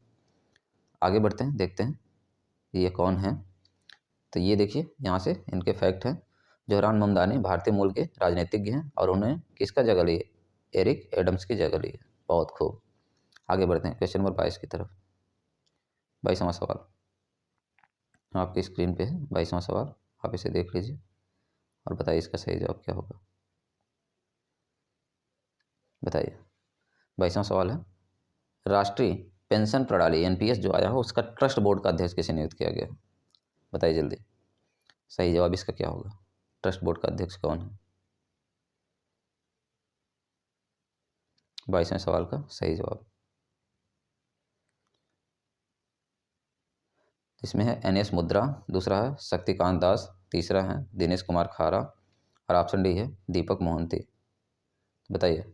आगे बढ़ते हैं, देखते हैं ये कौन है। तो ये देखिए यहाँ से इनके फैक्ट हैं। जोहरान ममदानी भारतीय मूल के राजनीतिज्ञ हैं और उन्हें किसका जगह ली है? एरिक एडम्स की जगह ली है। बहुत खूब, आगे बढ़ते हैं क्वेश्चन नंबर 22 की तरफ। 22वां सवाल आपकी स्क्रीन पे है। 22वां सवाल, आप इसे देख लीजिए और बताइए इसका सही जवाब क्या होगा? बताइए, 22वां सवाल है, राष्ट्रीय पेंशन प्रणाली NPS जो आया हो उसका ट्रस्ट बोर्ड का अध्यक्ष किसे नियुक्त किया गया? बताइए जल्दी, सही जवाब इसका क्या होगा? ट्रस्ट बोर्ड का अध्यक्ष कौन है? 22वें सवाल का सही जवाब इसमें है NS मुद्रा, दूसरा है शक्तिकांत दास, तीसरा है दिनेश कुमार खारा और ऑप्शन डी है दीपक मोहंती। बताइए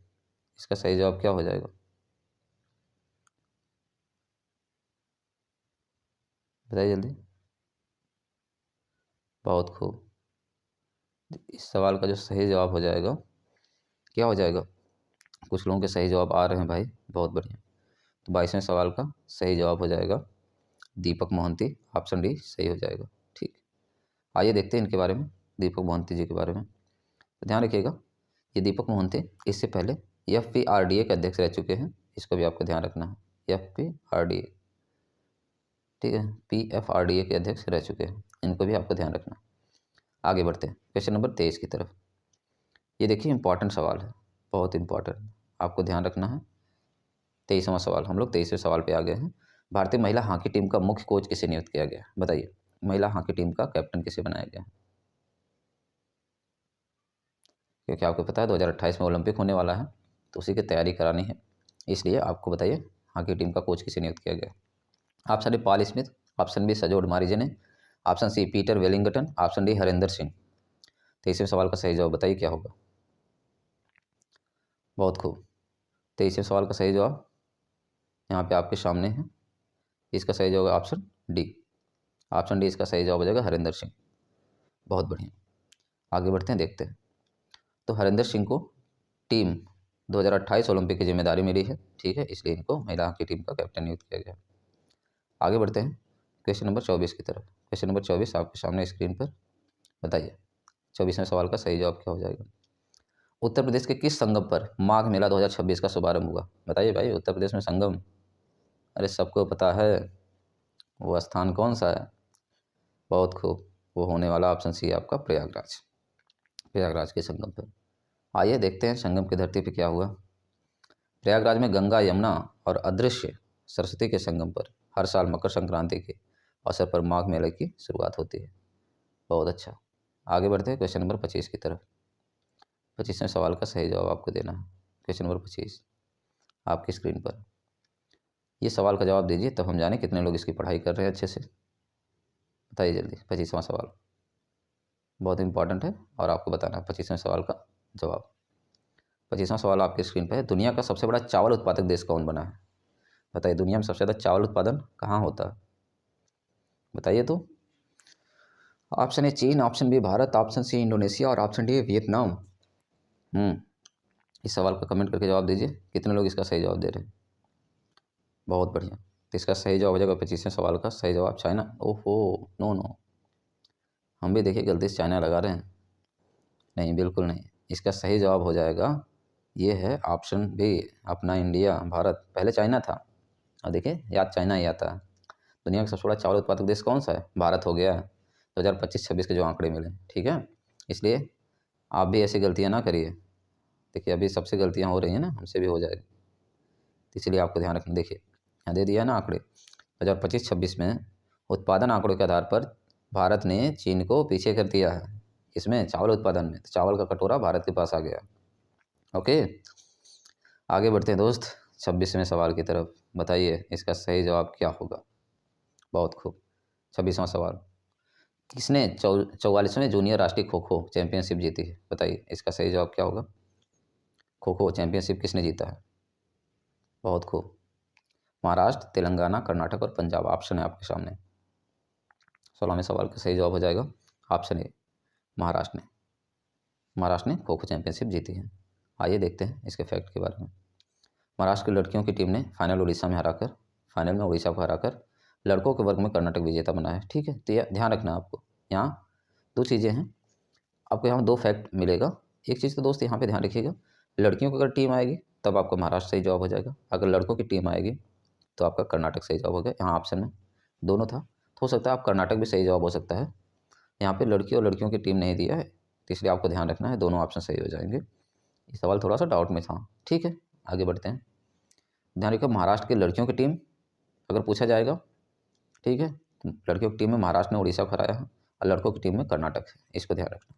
इसका सही जवाब क्या हो जाएगा? बताइए जल्दी। बहुत खूब, इस सवाल का जो सही जवाब हो जाएगा क्या हो जाएगा? कुछ लोगों के सही जवाब आ रहे हैं भाई, बहुत बढ़िया। तो 22वें सवाल का सही जवाब हो जाएगा दीपक मोहंती, ऑप्शन डी सही हो जाएगा। ठीक, आइए देखते हैं इनके बारे में, दीपक मोहंती जी के बारे में। तो ध्यान रखिएगा, ये दीपक मोहंती इससे पहले FPRDA के अध्यक्ष रह चुके हैं, इसको भी आपको ध्यान रखना है। FPRDA, ठीक है, PFRDA के अध्यक्ष रह चुके हैं, इनको भी आपको ध्यान रखना। आगे बढ़ते हैं क्वेश्चन नंबर 23 की तरफ। ये देखिए इंपॉर्टेंट सवाल है, बहुत इंपॉर्टेंट, आपको ध्यान रखना है। 23वां सवाल, हम लोग 23वें सवाल पे आ गए हैं। भारतीय महिला हॉकी टीम का मुख्य कोच किसे नियुक्त किया गया? बताइए, महिला हॉकी टीम का कैप्टन किसे बनाया गया? क्योंकि आपको पता है 2028 में ओलंपिक होने वाला है, तो उसी की तैयारी करानी है, इसलिए आपको बताइए हॉकी टीम का कोच किसे नियुक्त किया गया? Option A Paul Smith, option B Sjoerd Marijne, option C Peter Wellington, option D Harinder Singh. 23वें सवाल का सही जवाब बताइए क्या होगा? बहुत खूब, 23वें सवाल का सही जवाब यहाँ पे आपके सामने है। इसका सही जवाब ऑप्शन डी, ऑप्शन डी इसका सही जवाब हो जाएगा हरिंदर सिंह। बहुत बढ़िया, आगे बढ़ते हैं, देखते हैं। तो हरिंदर सिंह को टीम 2028 ओलंपिक की जिम्मेदारी मिली है, ठीक है, इसलिए इनको महिला हॉकी टीम का कैप्टन नियुक्त किया गया। आगे बढ़ते हैं क्वेश्चन नंबर 24 की तरफ। क्वेश्चन नंबर 24 आपके सामने स्क्रीन पर, बताइए 24वें सवाल का सही जवाब क्या हो जाएगा? उत्तर प्रदेश के किस संगम पर माघ मेला 2026 का शुभारंभ हुआ? बताइए भाई, उत्तर प्रदेश में संगम, अरे सबको पता है, वो स्थान कौन सा है? बहुत खूब, वो होने वाला ऑप्शन सी है आपका प्रयागराज, प्रयागराज के संगम पर। आइए देखते हैं संगम की धरती पर क्या हुआ। प्रयागराज में गंगा, यमुना और अदृश्य सरस्वती के संगम पर हर साल मकर संक्रांति के अवसर पर माघ मेले की शुरुआत होती है। बहुत अच्छा। आगे बढ़ते हैं क्वेश्चन नंबर 25 की तरफ। 25वें सवाल का सही जवाब आपको देना है। क्वेश्चन नंबर 25 आपकी स्क्रीन पर। ये सवाल का जवाब दीजिए तब हम जाने कितने लोग इसकी पढ़ाई कर रहे हैं अच्छे से। बताइए जल्दी। 25वां सवाल बहुत इंपॉर्टेंट है और आपको बताना है 25वें सवाल का जवाब। 25वां सवाल आपकी स्क्रीन पर है। दुनिया का सबसे बड़ा चावल उत्पादक देश कौन बना है? बताइए, दुनिया में सबसे ज़्यादा चावल उत्पादन कहाँ होता है? बताइए तो। ऑप्शन ए चीन, option B Bharat, option C Indonesia और ऑप्शन डी वियतनाम। इस सवाल का कमेंट करके जवाब दीजिए कितने लोग इसका सही जवाब दे रहे हैं। बहुत बढ़िया। तो इसका सही जवाब हो जाएगा 25वें सवाल का सही जवाब चाइना। ओहो, नो नो, हम भी देखिए गलती से चाइना लगा रहे हैं। नहीं, बिल्कुल नहीं। इसका सही जवाब हो जाएगा, ये है ऑप्शन बी अपना इंडिया, भारत। पहले चाइना था और देखिए याद चाइना ही आता है। दुनिया का सबसे बड़ा चावल उत्पादक देश कौन सा है? भारत हो गया 2025-26 के जो आंकड़े मिले। ठीक है, इसलिए आप भी ऐसी गलतियाँ ना करिए। देखिए अभी सबसे गलतियाँ हो रही हैं ना, हमसे भी हो जाएगी, इसलिए आपको ध्यान रखना। देखिए यहाँ दे दिया ना आंकड़े 2025-26 में उत्पादन आंकड़ों के आधार पर भारत ने चीन को पीछे कर दिया है। इसमें चावल उत्पादन में तो चावल का कटोरा भारत के पास आ गया। ओके, आगे बढ़ते हैं दोस्त 26वें सवाल की तरफ। बताइए इसका सही जवाब क्या होगा। बहुत खूब। 26वां सवाल, किसने 44वें जूनियर राष्ट्रीय खो खो चैंपियनशिप जीती है? बताइए इसका सही जवाब क्या होगा। खो खो चैंपियनशिप किसने जीता है? बहुत खूब। महाराष्ट्र, तेलंगाना, कर्नाटक और पंजाब ऑप्शन है आपके सामने। 16वें सवाल का सही जवाब हो जाएगा ऑप्शन ए महाराष्ट्र ने। महाराष्ट्र ने खो खो चैंपियनशिप जीती है। आइए देखते हैं इसके फैक्ट के बारे में। महाराष्ट्र की लड़कियों की टीम ने फाइनल में उड़ीसा को हराकर लड़कों के वर्ग में कर्नाटक विजेता बना है। ठीक है, तो यह ध्यान रखना आपको। यहाँ दो चीज़ें हैं, आपको यहाँ दो फैक्ट मिलेगा। एक चीज़ तो दोस्त यहाँ पे ध्यान रखिएगा, लड़कियों की अगर टीम आएगी तब आपका महाराष्ट्र सही जवाब हो जाएगा, अगर लड़कों की टीम आएगी तो आपका कर्नाटक सही जवाब हो गया। यहाँ ऑप्शन में दोनों था, तो हो सकता है आप कर्नाटक भी सही जवाब हो सकता है। यहाँ पे लड़की और लड़कियों की टीम नहीं दिया है, तो इसलिए आपको ध्यान रखना है, दोनों ऑप्शन सही हो जाएंगे। ये सवाल थोड़ा सा डाउट में था। ठीक है, आगे बढ़ते हैं। ध्यान रखिए, महाराष्ट्र की लड़कियों की टीम अगर पूछा जाएगा, ठीक है, तो लड़कियों की टीम में महाराष्ट्र ने उड़ीसा को हराया है और लड़कों की टीम में कर्नाटक है, इसको ध्यान रखना।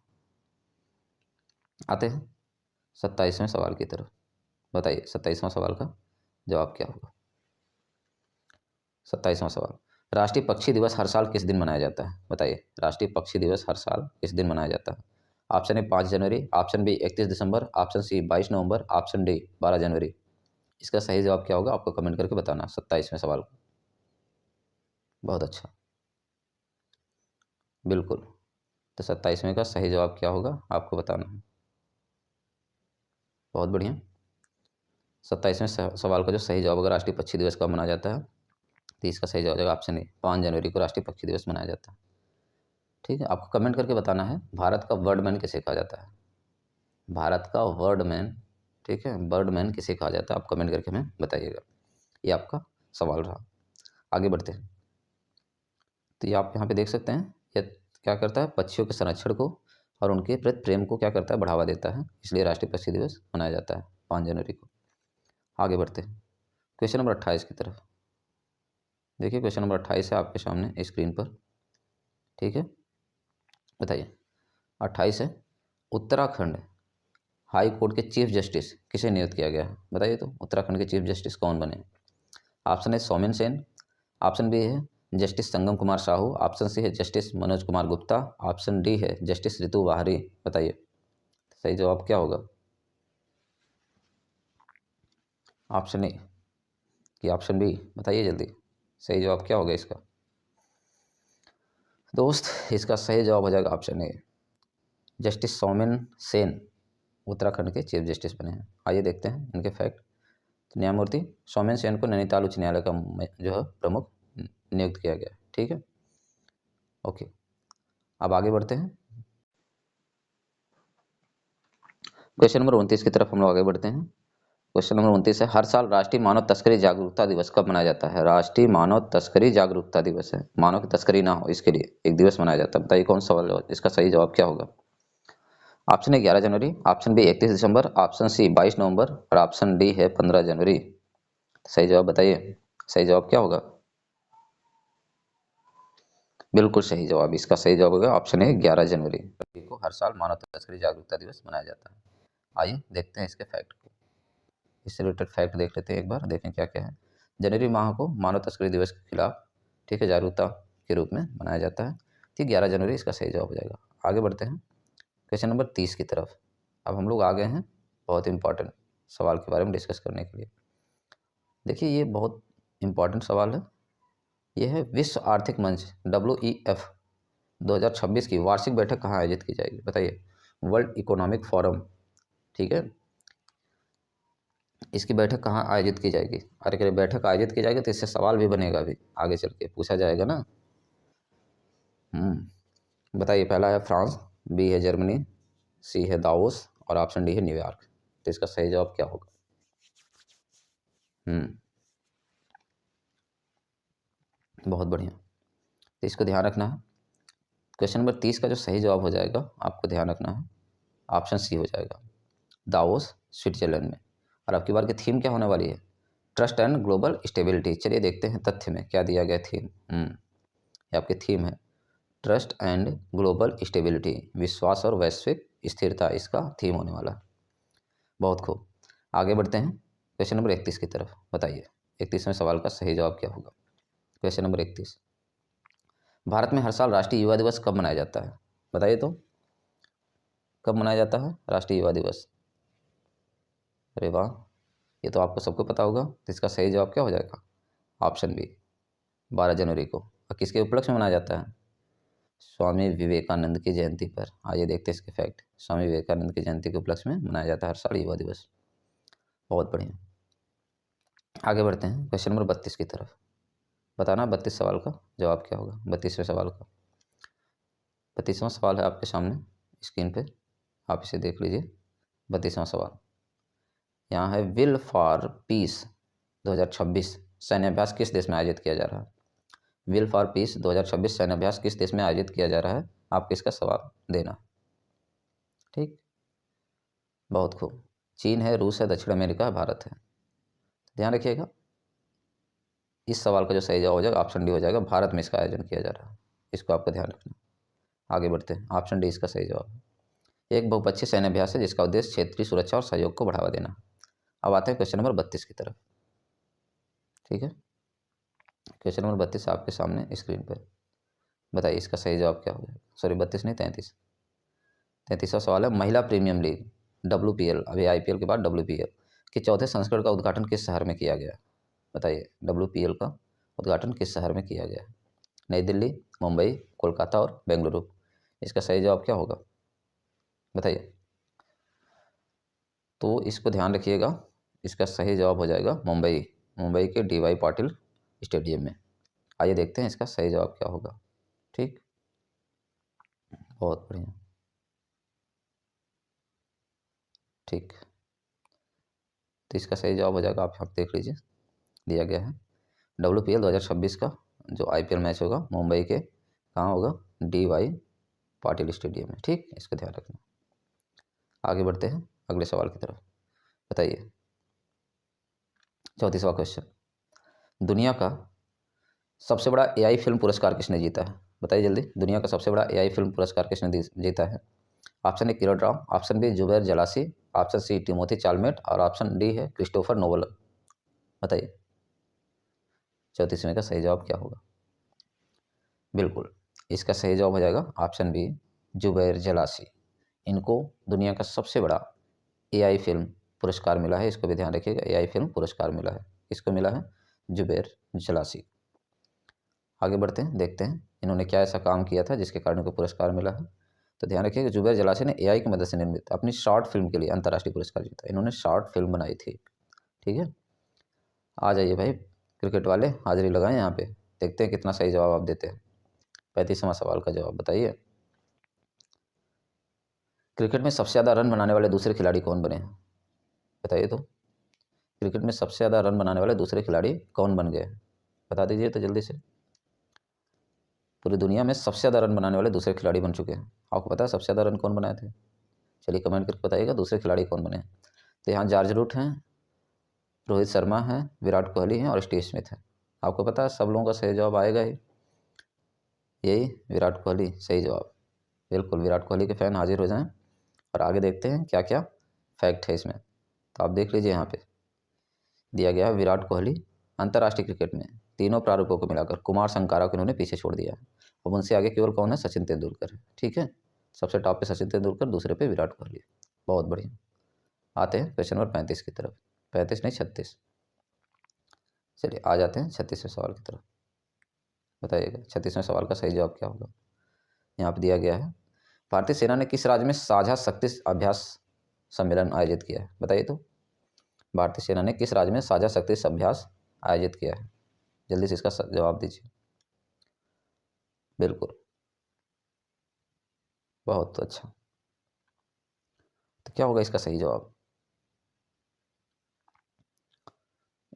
आते हैं 27वें सवाल की तरफ। बताइए 27वां सवाल का जवाब क्या होगा। 27वां सवाल, राष्ट्रीय पक्षी दिवस हर साल किस दिन मनाया जाता है? बताइए राष्ट्रीय पक्षी दिवस हर साल किस दिन मनाया जाता है? ऑप्शन ए 5 जनवरी, ऑप्शन बी 31 दिसंबर, ऑप्शन सी 22 नवंबर, ऑप्शन डी 12 जनवरी। इसका सही जवाब क्या होगा आपको कमेंट करके बताना 27वें सवाल को। बहुत अच्छा, बिल्कुल। तो 27वें का सही जवाब क्या होगा आपको बताना है। बहुत बढ़िया। 27वें सवाल का जो सही जवाब होगा राष्ट्रीय पक्षी दिवस कब मनाया जाता है, तो इसका सही जवाब हो जाएगा ऑप्शन ए 5 जनवरी को राष्ट्रीय पक्षी दिवस मनाया जाता है। ठीक है, आपको कमेंट करके बताना है भारत का बर्डमैन किसे कहा जाता है। भारत का बर्डमैन, ठीक है, बर्डमैन किसे कहा जाता है आप कमेंट करके हमें बताइएगा। ये आपका सवाल रहा। आगे बढ़ते हैं। तो ये आप यहाँ पे देख सकते हैं, ये क्या करता है, पक्षियों के संरक्षण को और उनके प्रति प्रेम को क्या करता है, बढ़ावा देता है, इसलिए राष्ट्रीय पक्षी दिवस मनाया जाता है 5 जनवरी को। आगे बढ़ते हैं क्वेश्चन नंबर 28 की तरफ। देखिए क्वेश्चन नंबर 28 है आपके सामने स्क्रीन पर। ठीक है, बताइए 28 है, उत्तराखंड हाई कोर्ट के चीफ जस्टिस किसे नियुक्त किया गया है? बताइए तो उत्तराखंड के चीफ जस्टिस कौन बने? ऑप्शन है सौमेन सेन, ऑप्शन बी है जस्टिस संगम कुमार साहू, ऑप्शन सी है justice Manoj Kumar Gupta, option D है जस्टिस ऋतु वाहरी। बताइए सही जवाब क्या होगा। ऑप्शन ए कि ऑप्शन बी, बताइए जल्दी सही जवाब क्या होगा इसका। दोस्त इसका सही जवाब हो जाएगा option A justice Soumen Sen Uttarakhand के चीफ जस्टिस बने हैं। आइए देखते हैं इनके फैक्ट। तो न्यायमूर्ति सौमेन सेन को नैनीताल उच्च न्यायालय का जो है प्रमुख नियुक्त किया गया। ठीक है, ओके, अब आगे बढ़ते हैं क्वेश्चन नंबर 29 की तरफ हम लोग आगे बढ़ते हैं। क्वेश्चन नंबर 29 है, हर साल राष्ट्रीय मानव तस्करी जागरूकता दिवस कब मनाया जाता है? राष्ट्रीय मानव तस्करी जागरूकता दिवस है, मानव की तस्करी ना हो इसके लिए एक दिवस मनाया जाता है। बताइए कौन सा सवाल, इसका सही जवाब क्या होगा। ऑप्शन ए 11 जनवरी, ऑप्शन बी 31 दिसंबर, ऑप्शन सी 22 नवंबर और ऑप्शन डी है 15 जनवरी। सही जवाब बताइए, सही जवाब क्या होगा? बिल्कुल सही जवाब, इसका सही जवाब होगा ऑप्शन है 11 जनवरी को हर साल मानव तस्करी जागरूकता दिवस मनाया जाता है। आइए देखते हैं इसके फैक्ट को, इससे रिलेटेड फैक्ट देख लेते हैं एक बार, देखें क्या क्या है। जनवरी माह को मानव तस्करी दिवस के खिलाफ, ठीक है, जागरूकता के रूप में मनाया जाता है। ठीक, 11 जनवरी इसका सही जवाब हो जाएगा। आगे बढ़ते हैं क्वेश्चन नंबर 30 की तरफ। अब हम लोग आ गए हैं बहुत इंपॉर्टेंट सवाल के बारे में डिस्कस करने के लिए। देखिए ये बहुत इंपॉर्टेंट सवाल है। ये है विश्व आर्थिक मंच WEF 2026 की वार्षिक बैठक कहाँ आयोजित की जाएगी? बताइए। वर्ल्ड इकोनॉमिक फोरम, ठीक है, इसकी बैठक कहाँ आयोजित की जाएगी? अरे अगर बैठक आयोजित की जाएगी तो इससे सवाल भी बनेगा, भी आगे चल के पूछा जाएगा ना। बताइए। पहला है फ्रांस, बी है जर्मनी, सी है दावोस और ऑप्शन डी है न्यूयॉर्क। तो इसका सही जवाब क्या होगा? बहुत बढ़िया, तो इसको ध्यान रखना है। क्वेश्चन नंबर 30 का जो सही जवाब हो जाएगा, आपको ध्यान रखना है, ऑप्शन सी हो जाएगा, दावोस स्विट्जरलैंड में। और आपकी बार की थीम क्या होने वाली है? Trust and global stability. चलिए देखते हैं तथ्य में क्या दिया गया थीम। ये आपकी थीम है, ट्रस्ट एंड ग्लोबल स्टेबिलिटी, विश्वास और वैश्विक स्थिरता इसका थीम होने वाला है। बहुत खूब, आगे बढ़ते हैं क्वेश्चन नंबर 31 की तरफ। बताइए 31वें सवाल का सही जवाब क्या होगा? क्वेश्चन नंबर 31, भारत में हर साल राष्ट्रीय युवा दिवस कब मनाया जाता है? बताइए तो, कब मनाया जाता है राष्ट्रीय युवा दिवस? अरे वाह, ये तो आपको सबको पता होगा। तो इसका सही जवाब क्या हो जाएगा? ऑप्शन बी 12 जनवरी को। और किसके उपलक्ष्य में मनाया जाता है? स्वामी विवेकानंद की जयंती पर। आइए देखते हैं इसके फैक्ट। स्वामी विवेकानंद की जयंती के उपलक्ष्य में मनाया जाता है हर साल युवा दिवस। बहुत बढ़िया, आगे बढ़ते हैं क्वेश्चन नंबर 32 की तरफ। बताना 32 सवाल का जवाब क्या होगा? 32वें सवाल का 32वां सवाल है आपके सामने स्क्रीन पे, आप इसे देख लीजिए। 32वां सवाल यहाँ है, विल फॉर पीस 2026 सैन्य अभ्यास किस देश में आयोजित किया जा रहा है? विल फॉर पीस 2026 सैन्य अभ्यास किस देश में आयोजित किया जा रहा है? आपको इसका सवाल देना। ठीक, बहुत खूब। चीन है, रूस है, दक्षिण अमेरिका है, भारत है। ध्यान रखिएगा, इस सवाल का जो सही जवाब हो जाएगा ऑप्शन डी हो जाएगा, भारत में इसका आयोजन किया जा रहा है। इसको आपको ध्यान रखना। आगे बढ़ते हैं, ऑप्शन डी इसका सही जवाब है। एक बहुपक्षीय सैन्य अभ्यास है जिसका उद्देश्य क्षेत्रीय सुरक्षा और सहयोग को बढ़ावा देना। अब आते हैं क्वेश्चन नंबर 32 की तरफ। ठीक है, क्वेश्चन नंबर 32 आपके सामने स्क्रीन पर। बताइए इसका सही जवाब क्या हो जाएगा? सॉरी 32 नहीं, 33। 33वां सवाल है, महिला प्रीमियम लीग WPL, अभी IPL के बाद WPL के चौथे संस्करण का उद्घाटन किस शहर में किया गया? बताइए WPL का उद्घाटन किस शहर में किया गया? नई दिल्ली, मुंबई, कोलकाता और बेंगलुरु। इसका सही जवाब क्या होगा? बताइए। तो इसको ध्यान रखिएगा, इसका सही जवाब हो जाएगा मुंबई, मुंबई के DY पाटिल स्टेडियम में। आइए देखते हैं इसका सही जवाब क्या होगा। ठीक, बहुत बढ़िया। ठीक, तो इसका सही जवाब हो जाएगा, आप देख लीजिए, दिया गया है WPL 2026 का जो IPL मैच होगा मुंबई के कहाँ होगा? DY पाटिल स्टेडियम में। ठीक, इसका ध्यान रखना। आगे बढ़ते हैं अगले सवाल की तरफ। बताइए 34वां क्वेश्चन, दुनिया का सबसे बड़ा AI फिल्म पुरस्कार किसने जीता है? बताइए जल्दी, दुनिया का सबसे बड़ा AI फिल्म पुरस्कार किसने जीता है? Option A Kirod Rao, option B Zubair Jalasi, option C Timothee Chalamet और ऑप्शन डी है क्रिस्टोफर नोबल। बताइए 34वें का सही जवाब क्या होगा? बिल्कुल, इसका सही जवाब हो जाएगा ऑप्शन बी जुबैर जलासी। इनको दुनिया का सबसे बड़ा AI फिल्म पुरस्कार मिला है, इसको भी ध्यान रखिएगा, AI फिल्म पुरस्कार मिला है। किसको मिला है? जुबैर जलासी। आगे बढ़ते हैं, देखते हैं इन्होंने क्या ऐसा काम किया था जिसके कारण इनको पुरस्कार मिला है। तो ध्यान रखिए, जुबैर जलासी ने AI की मदद से निर्मित अपनी शॉर्ट फिल्म के लिए अंतर्राष्ट्रीय पुरस्कार जीता। इन्होंने शॉर्ट फिल्म बनाई थी। ठीक है, आ जाइए भाई क्रिकेट वाले, हाजिरी लगाएं यहाँ पे, देखते हैं कितना सही जवाब आप देते हैं। 35वां सवाल का जवाब बताइए, क्रिकेट में सबसे ज़्यादा रन बनाने वाले दूसरे खिलाड़ी कौन बने हैं? बताइए तो, क्रिकेट में सबसे ज़्यादा रन बनाने वाले दूसरे खिलाड़ी कौन बन गए? बता दीजिए तो जल्दी से। पूरी दुनिया में सबसे ज़्यादा रन बनाने वाले दूसरे खिलाड़ी बन चुके हैं। आपको पता है सबसे ज़्यादा रन कौन बनाए थे? चलिए कमेंट करके बताइएगा दूसरे खिलाड़ी कौन बने। तो यहाँ जॉर्ज रूट हैं, रोहित शर्मा हैं, विराट कोहली हैं और स्टीव स्मिथ हैं। आपको पता है सब लोगों का सही जवाब आएगा ही, यही विराट कोहली सही जवाब। बिल्कुल, विराट कोहली के फैन हाजिर हो जाएं और आगे देखते हैं क्या क्या फैक्ट है इसमें। तो आप देख लीजिए, यहाँ पे दिया गया है विराट कोहली अंतर्राष्ट्रीय क्रिकेट में तीनों प्रारूपों को मिलाकर कुमार संगकारा को इन्होंने पीछे छोड़ दिया है। अब उनसे आगे केवल कौन है? सचिन तेंदुलकर है। ठीक है, सबसे टॉप पे सचिन तेंदुलकर, दूसरे पे विराट कोहली। बहुत बढ़िया। आते हैं क्वेश्चन नंबर 35 की तरफ। 35 नहीं 36। चलिए आ जाते हैं 36वें सवाल की तरफ। बताइएगा 36वें सवाल का सही जवाब क्या होगा। यहाँ पर दिया गया है, भारतीय सेना ने किस राज्य में साझा शक्ति अभ्यास सम्मेलन आयोजित किया है? बताइए तो, भारतीय सेना ने किस राज्य में साझा शक्ति अभ्यास आयोजित किया है? जल्दी से इसका जवाब दीजिए। बिल्कुल, बहुत अच्छा। तो क्या होगा इसका सही जवाब?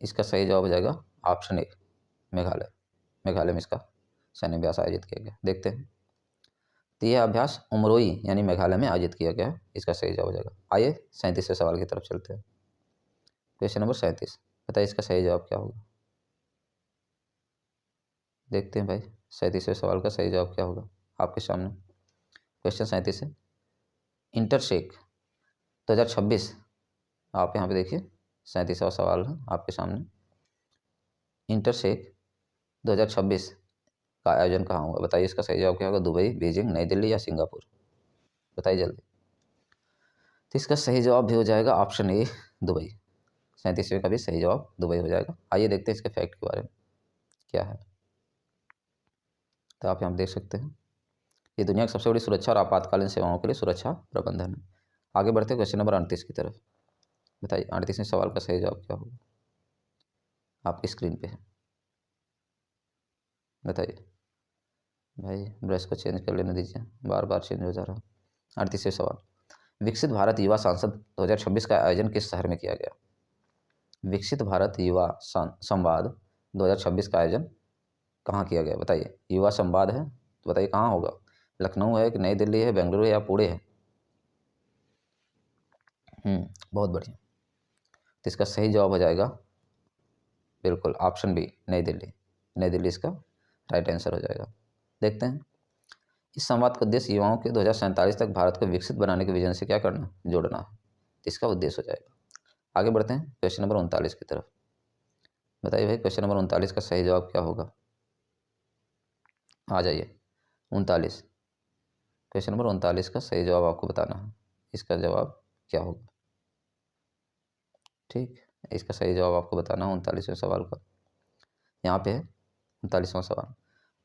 इसका सही जवाब हो जाएगा ऑप्शन ए, मेघालय। मेघालय में इसका सैन्य अभ्यास आयोजित किया गया। देखते हैं, तो यह अभ्यास उमरोई यानी मेघालय में आयोजित किया गया है। इसका सही जवाब हो जाएगा। आइए 37वें सवाल की तरफ चलते हैं। क्वेश्चन नंबर 37, बताइए इसका सही जवाब क्या होगा। देखते हैं भाई 37वें सवाल का सही जवाब क्या होगा आपके सामने। क्वेश्चन 37 है, इंटरसेक 2026। आप यहाँ पे देखिए 37वां सवाल है आपके सामने। इंटरसेक 2026 का आयोजन कहाँ होगा? बताइए इसका सही जवाब क्या होगा। दुबई, बीजिंग, नई दिल्ली या सिंगापुर? बताइए जल्दी। तो इसका सही जवाब भी हो जाएगा ऑप्शन ए, दुबई। 37वें का भी सही जवाब दुबई हो जाएगा। आइए देखते हैं इसके फैक्ट के बारे में क्या है। तो आप यहाँ देख सकते हैं, ये दुनिया की सबसे बड़ी सुरक्षा और आपातकालीन सेवाओं के लिए सुरक्षा प्रबंधन है। आगे बढ़ते हैं क्वेश्चन नंबर 38 की तरफ। बताइए 38वें सवाल का सही जवाब क्या होगा, आपकी स्क्रीन पे है। बताइए भाई, ब्रश को चेंज कर लेने दीजिए, बार बार चेंज हो जा रहा है। 38वें सवाल, विकसित भारत युवा संसद 2026 का आयोजन किस शहर में किया गया? विकसित भारत युवा संवाद 2026 का आयोजन कहाँ किया गया? बताइए, युवा संवाद है तो बताइए कहाँ होगा। लखनऊ है कि नई दिल्ली है, बेंगलुरु है या पुणे है? बहुत बढ़िया। तो इसका सही जवाब हो जाएगा बिल्कुल ऑप्शन बी, नई दिल्ली। नई दिल्ली इसका राइट आंसर हो जाएगा। देखते हैं, इस संवाद का उद्देश्य युवाओं के 2047 तक भारत को विकसित बनाने के विजन से क्या करना, जोड़ना है। इसका उद्देश्य हो जाएगा। आगे बढ़ते हैं क्वेश्चन नंबर 39 की तरफ। बताइए भाई क्वेश्चन नंबर 39 का सही जवाब क्या होगा। आ जाइए 39, क्वेश्चन नंबर 39 का सही जवाब आपको बताना है। इसका जवाब क्या होगा? ठीक, इसका सही जवाब आपको बताना है 39वें सवाल का। यहाँ पे है 39वां सवाल,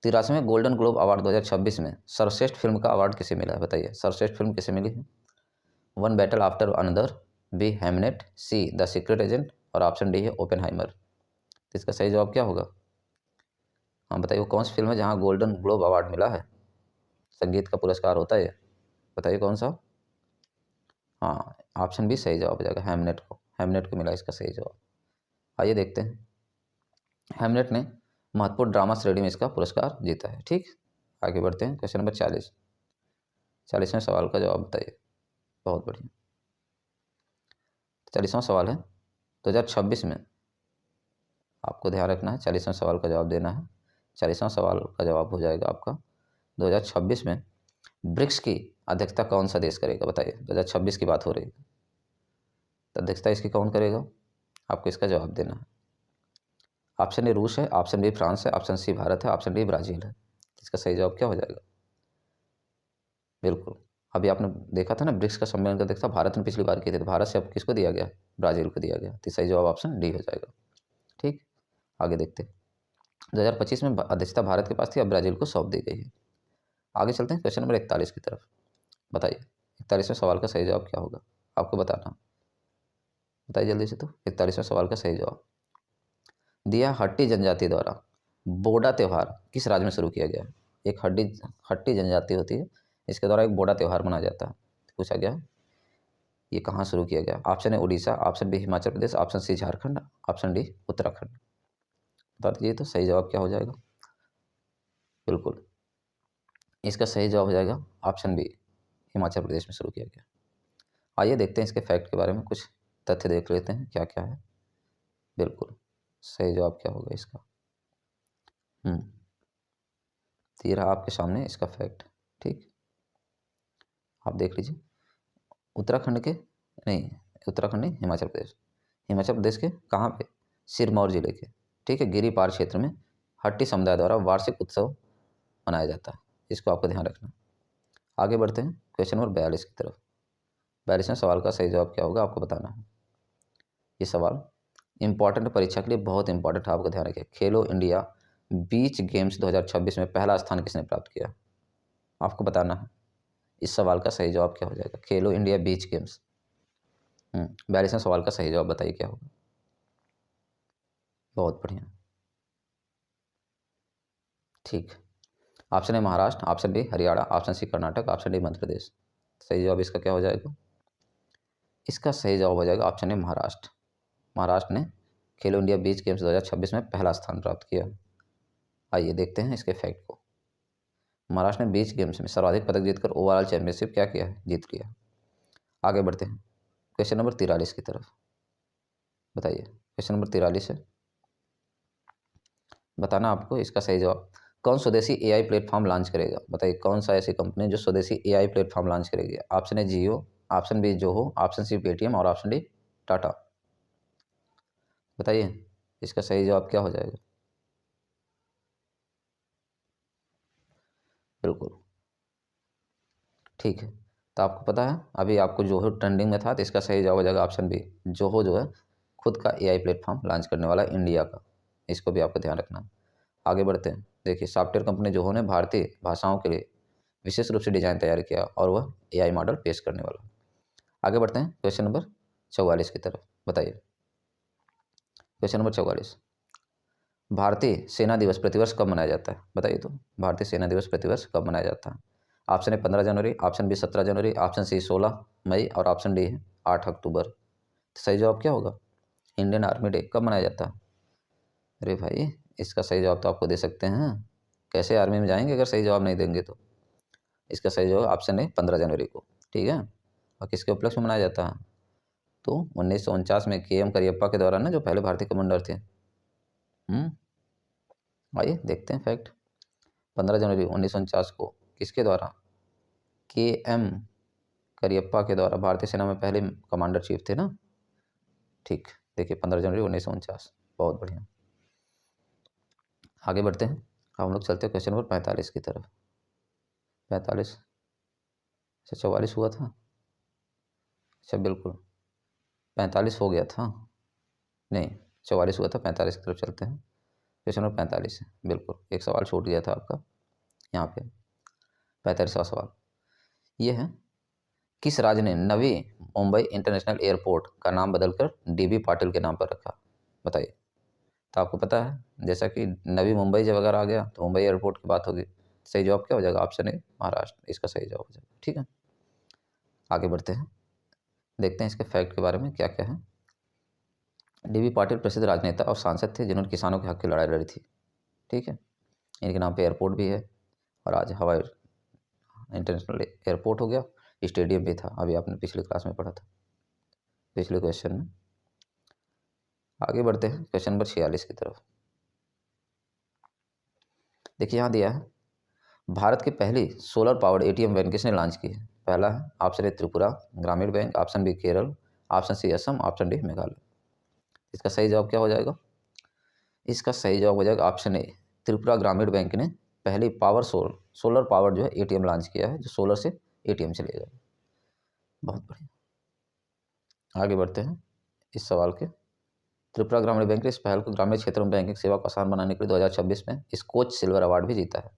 83वें गोल्डन ग्लोब अवार्ड 2026 में सर्वश्रेष्ठ फिल्म का अवार्ड किसे मिला है? बताइए सर्वश्रेष्ठ फिल्म किसे मिली है। One battle after another, B Hamnet, C the secret agent और ऑप्शन डी है ओपेनहाइमर। तो इसका सही जवाब क्या होगा? हाँ बताइए, वो कौन सी फिल्म है जहाँ गोल्डन ग्लोब अवार्ड मिला है, संगीत का पुरस्कार होता है? बताइए कौन सा। हाँ, ऑप्शन बी सही जवाब हो जाएगा, हेमनेट को मिला इसका सही जवाब। आइए देखते हैं, हेमनेट ने महत्वपूर्ण ड्रामा श्रेणी में इसका पुरस्कार जीता है। ठीक, आगे बढ़ते हैं क्वेश्चन नंबर 40वें सवाल का जवाब बताइए। बहुत बढ़िया। 40वां सवाल है 2026 में, आपको ध्यान रखना है 40वें सवाल का जवाब देना है। 40वां सवाल का जवाब हो जाएगा आपका 2026 में ब्रिक्स की अध्यक्षता कौन सा देश करेगा? बताइए 2026 की बात हो रही है, तो अध्यक्षता इसकी कौन करेगा? आपको इसका जवाब देना है। ऑप्शन ए रूस है, ऑप्शन बी फ्रांस है, ऑप्शन सी भारत है, ऑप्शन डी ब्राज़ील है। इसका सही जवाब क्या हो जाएगा? बिल्कुल, अभी आपने देखा था ना ब्रिक्स का सम्मेलन का देखा था, भारत ने पिछली बार किए थे, तो भारत से अब किसको दिया गया? ब्राज़ील को दिया गया। तो सही जवाब ऑप्शन डी हो जाएगा। ठीक, आगे देखते हैं, 2025 में अध्यक्षता भारत के पास थी, अब ब्राज़ील को सौंप दी गई है। आगे चलते हैं क्वेश्चन नंबर 41 की तरफ। बताइए 41वें सवाल का सही जवाब क्या होगा, आपको बताना। बताइए जल्दी से, तो 41वें सवाल का सही जवाब दिया, हट्टी जनजाति द्वारा बोडा त्यौहार किस राज्य में शुरू किया गया है? एक हट्टी जनजाति होती है, इसके द्वारा एक बोडा त्यौहार मनाया जाता है। पूछा गया ये कहाँ शुरू किया गया? ऑप्शन है Orissa, option B Himachal Pradesh, option C Jharkhand, option D Uttarakhand. बता दीजिए तो सही जवाब क्या हो जाएगा। बिल्कुल, इसका सही जवाब हो जाएगा ऑप्शन बी, हिमाचल प्रदेश में शुरू किया गया। आइए देखते हैं इसके फैक्ट के बारे में, कुछ तथ्य देख लेते हैं क्या क्या है। बिल्कुल सही जवाब क्या होगा इसका। तो ये रहा आपके सामने इसका फैक्ट। ठीक, आप देख लीजिए। उत्तराखंड के नहीं, उत्तराखंड नहीं, हिमाचल प्रदेश। हिमाचल प्रदेश के कहाँ पे? सिरमौर जिले के, ठीक है, गिरिपार क्षेत्र में हट्टी समुदाय द्वारा वार्षिक उत्सव मनाया जाता है। इसको आपको ध्यान रखना। आगे बढ़ते हैं क्वेश्चन नंबर 42 की तरफ। 42वें सवाल का सही जवाब क्या होगा आपको बताना है। ये सवाल इंपॉर्टेंट, परीक्षा के लिए बहुत इंपॉर्टेंट है, आपको ध्यान रखिए। खेलो इंडिया बीच गेम्स 2026 में पहला स्थान किसने प्राप्त किया? आपको बताना है। इस सवाल का सही जवाब क्या हो जाएगा? खेलो इंडिया बीच गेम्स। 42वें सवाल का सही जवाब बताइए क्या होगा। बहुत बढ़िया, ठीक। Option A Maharashtra, option B Haryana, option C Karnataka, option D Madhya Pradesh. सही जवाब इसका क्या हो जाएगा? इसका सही जवाब हो जाएगा ऑप्शन ए महाराष्ट्र। महाराष्ट्र ने खेलो इंडिया बीच गेम्स 2026 में पहला स्थान प्राप्त किया। आइए देखते हैं इसके फैक्ट को। महाराष्ट्र ने बीच गेम्स में सर्वाधिक पदक जीतकर ओवरऑल चैंपियनशिप क्या किया है? जीत लिया। आगे बढ़ते हैं क्वेश्चन नंबर 43 की तरफ। बताइए, क्वेश्चन नंबर 43 है, बताना आपको इसका सही जवाब। कौन स्वदेशी एआई प्लेटफॉर्म लॉन्च करेगा? बताइए कौन सा ऐसी कंपनी जो स्वदेशी एआई प्लेटफॉर्म लॉन्च करेगी? Option A Jio, option B Zoho, option C Paytm और ऑप्शन डी टाटा। बताइए इसका सही जवाब क्या हो जाएगा। बिल्कुल ठीक है। तो आपको पता है अभी आपको जोहो ट्रेंडिंग में था, तो इसका सही जवाब हो जाएगा ऑप्शन बी। जोहो जो है खुद का एआई प्लेटफॉर्म लॉन्च करने वाला इंडिया का, इसको भी आपको ध्यान रखना। आगे बढ़ते हैं। देखिए सॉफ्टवेयर कंपनी जोहो ने भारतीय भाषाओं के लिए विशेष रूप से डिजाइन तैयार किया और वह एआई मॉडल पेश करने वाला है। आगे बढ़ते हैं क्वेश्चन नंबर 44 की तरफ। बताइए क्वेश्चन नंबर 44, भारतीय सेना दिवस प्रतिवर्ष कब मनाया जाता है? बताइए तो भारतीय सेना दिवस प्रतिवर्ष कब मनाया जाता है? ऑप्शन ए 15 जनवरी, ऑप्शन बी 17 जनवरी, ऑप्शन सी 16 मई और ऑप्शन डी है 8 अक्टूबर। तो सही जवाब क्या होगा? इंडियन आर्मी डे कब मनाया जाता है? अरे भाई इसका सही जवाब तो आपको दे सकते हैं, कैसे आर्मी में जाएंगे अगर सही जवाब नहीं देंगे तो। इसका सही जवाब ऑप्शन है 15 जनवरी को, ठीक है। और किसके उपलक्ष्य में मनाया जाता है? तो 1949 में के.एम. करियप्पा के दौरान ना, जो पहले भारतीय कमांडर थे। आइए देखते हैं फैक्ट। 15 जनवरी 1949 को किसके द्वारा? के.एम. करियप्पा के द्वारा, भारतीय सेना में पहले कमांडर चीफ थे ना। ठीक, देखिए 15 जनवरी 1949। बहुत बढ़िया। आगे बढ़ते हैं, हम लोग चलते हैं क्वेश्चन नंबर 45 की तरफ। 45 से 44 हुआ था। अच्छा बिल्कुल, 45 हो गया था, नहीं 44 हुआ था, 45 की तरफ चलते हैं। क्वेश्चन नंबर 45 है, बिल्कुल एक सवाल छूट गया था आपका यहाँ पे। 45वां सवाल ये है, किस राज्य ने नवी मुंबई इंटरनेशनल एयरपोर्ट का नाम बदलकर डीबी पाटिल के नाम पर रखा? बताइए। तो आपको पता है जैसा कि नवी मुंबई जब अगर आ गया तो मुंबई एयरपोर्ट की बात होगी। सही जवाब क्या हो जाएगा? ऑप्शन ए महाराष्ट्र, इसका सही जवाब हो जाएगा, ठीक है। आगे बढ़ते हैं, देखते हैं इसके फैक्ट के बारे में क्या क्या है। डीबी पाटिल प्रसिद्ध राजनेता और सांसद थे जिन्होंने किसानों के हक की लड़ाई लड़ी थी, ठीक है। इनके नाम पे एयरपोर्ट भी है और आज हवाई इंटरनेशनल एयरपोर्ट हो गया, स्टेडियम भी था, अभी आपने पिछली क्लास में पढ़ा था, पिछले क्वेश्चन में। आगे बढ़ते हैं क्वेश्चन नंबर 46 की तरफ। देखिए यहाँ दिया है, भारत की पहली सोलर पावर्ड एटीएम वैन किसने लॉन्च की है? पहला है option A Tripura Gramin bank, option B Kerala, option C Assam, option D Meghalaya. इसका सही जवाब क्या हो जाएगा? इसका सही जवाब हो जाएगा option A Tripura Gramin bank ने पहली सोलर पावर जो है एटीएम लॉन्च किया है, जो सोलर से एटीएम चलेगा। बहुत बढ़िया। आगे बढ़ते हैं इस सवाल के। त्रिपुरा ग्रामीण बैंक ने इस पहल को ग्रामीण क्षेत्रों में बैंकिंग सेवा को आसान बनाने के लिए 2026 में स्कोच सिल्वर अवार्ड भी जीता है।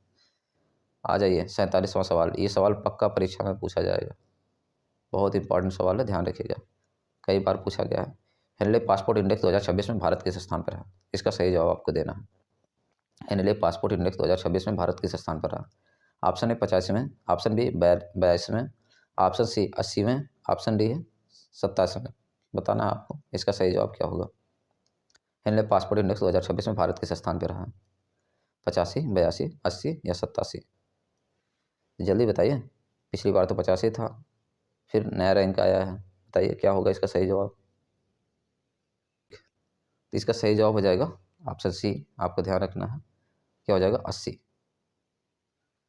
आ जाइए 47वां सवाल। ये सवाल पक्का परीक्षा में पूछा जाएगा, बहुत इंपॉर्टेंट सवाल है, ध्यान रखिएगा, कई बार पूछा गया है। हेनले पासपोर्ट इंडेक्स 2026 में भारत किस स्थान पर है? इसका सही जवाब आपको देना है। हेनले पासपोर्ट इंडेक्स 2026 में भारत किस स्थान पर है? ऑप्शन ए 85वें, ऑप्शन बी 82वें, ऑप्शन सी 80वें, ऑप्शन डी है 87वें। बताना है आपको इसका सही जवाब क्या होगा। हेनले पासपोर्ट इंडेक्स 2026 में भारत किस स्थान पर रहा? 85, 82, 80 या 87? जल्दी बताइए। पिछली बार तो 85 था, फिर नया रैंक आया है, बताइए क्या होगा इसका सही जवाब। तो इसका सही जवाब हो जाएगा ऑप्शन सी, आपको ध्यान रखना है, क्या हो जाएगा 80।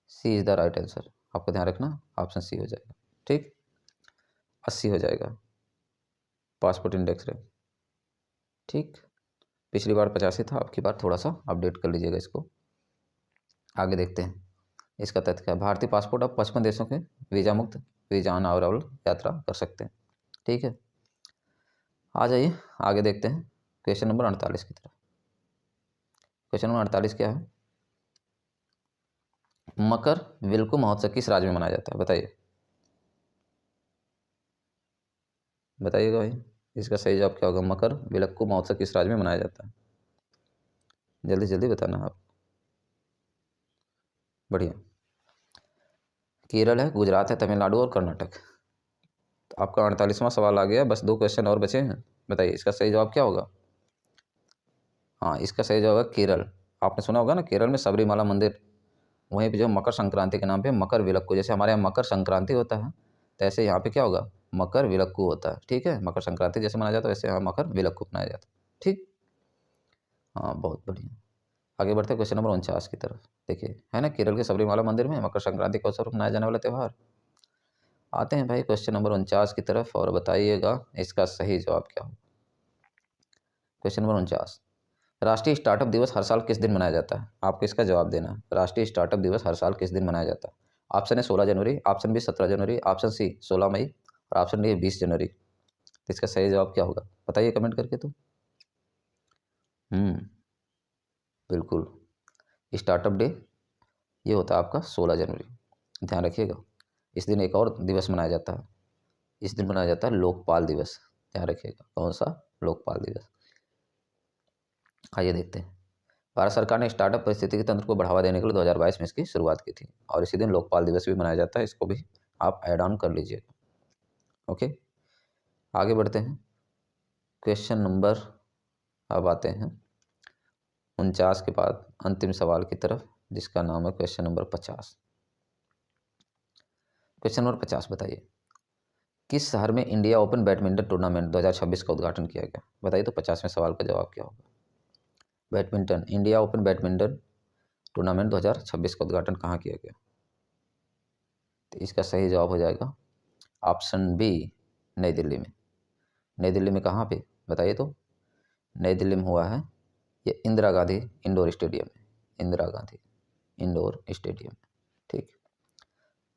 सी इज द राइट आंसर, आपको ध्यान रखना ऑप्शन सी हो जाएगा। ठीक, 80 हो जाएगा पासपोर्ट इंडेक्स रेट। ठीक, पिछली बार 85 था, अब की बार थोड़ा सा अपडेट कर लीजिएगा इसको। आगे देखते हैं इसका तथ्य क्या है। भारतीय पासपोर्ट अब 55 देशों के वीज़ा मुक्त वीज़ा अनावरल यात्रा कर सकते हैं। ठीक है, आ जाइए आगे देखते हैं क्वेश्चन नंबर 48 की तरफ। क्वेश्चन नंबर 48 क्या है, मकर विलक्कू महोत्सव किस राज्य में मनाया जाता है, बताइए। बताइएगा भाई, इसका सही जवाब क्या होगा। मकर विलक्कू महोत्सव किस राज्य में मनाया जाता है, जल्दी जल्दी बताना आप। बढ़िया, केरल है, गुजरात है, तमिलनाडु और कर्नाटक। तो आपका 48वां सवाल आ गया, बस 2 क्वेश्चन और बचे हैं। बताइए इसका सही जवाब क्या होगा। हाँ, इसका सही जवाब है केरल। आपने सुना होगा ना, केरल में सबरीमाला मंदिर, वहीं पे जो मकर संक्रांति के नाम पे मकर विलक्कू, जैसे हमारे यहाँ मकर संक्रांति होता है, तो ऐसे यहाँ पे क्या होगा, मकर विलक्कू होता है। ठीक है, मकर संक्रांति जैसे मनाया जाता है वैसे यहाँ मकर विलक्कू मनाया जाता है। ठीक, हाँ बहुत बढ़िया। आगे बढ़ते हैं क्वेश्चन नंबर 49 की तरफ। देखिए है ना, केरल के सबरीमाला मंदिर में मकर संक्रांति के अवसर पर मनाया जाने वाला त्यौहार। आते हैं भाई क्वेश्चन नंबर 49 की तरफ और बताइएगा इसका सही जवाब क्या हो। क्वेश्चन नंबर 49, राष्ट्रीय स्टार्टअप दिवस हर साल किस दिन मनाया जाता है, आपको इसका जवाब देना है। राष्ट्रीय स्टार्टअप दिवस हर साल किस दिन मनाया जाता है। ऑप्शन है 16 जनवरी, ऑप्शन बी 17 जनवरी, ऑप्शन सी 16 मई और ऑप्शन डी है 20 जनवरी। तो इसका सही जवाब क्या होगा, बताइए कमेंट करके। तो बिल्कुल, स्टार्टअप डे ये होता है आपका 16 जनवरी। ध्यान रखिएगा, इस दिन एक और दिवस मनाया जाता है, इस दिन मनाया जाता है लोकपाल दिवस। ध्यान रखिएगा, कौन सा, लोकपाल दिवस। आइए देखते हैं, भारत सरकार ने स्टार्टअप परिस्थितिकी तंत्र को बढ़ावा देने के लिए 2022 में इसकी शुरुआत की थी और इसी दिन लोकपाल दिवस भी मनाया जाता है, इसको भी आप ऐड ऑन कर लीजिएगा। ओके, आगे बढ़ते हैं क्वेश्चन नंबर, अब आते हैं 49 के बाद अंतिम सवाल की तरफ, जिसका नाम है क्वेश्चन नंबर 50। क्वेश्चन नंबर 50 बताइए, किस शहर में इंडिया ओपन बैडमिंटन टूर्नामेंट 2026 का उद्घाटन किया गया। बताइए तो 50वें सवाल का जवाब क्या होगा। Badminton, India open badminton tournament 2026 का उद्घाटन कहाँ किया गया। तो इसका सही जवाब हो जाएगा ऑप्शन बी, नई दिल्ली में। नई दिल्ली में कहाँ पे, बताइए तो। नई दिल्ली में हुआ है ये इंदिरा गांधी इंडोर स्टेडियम में, इंदिरा गांधी इंडोर स्टेडियम। ठीक,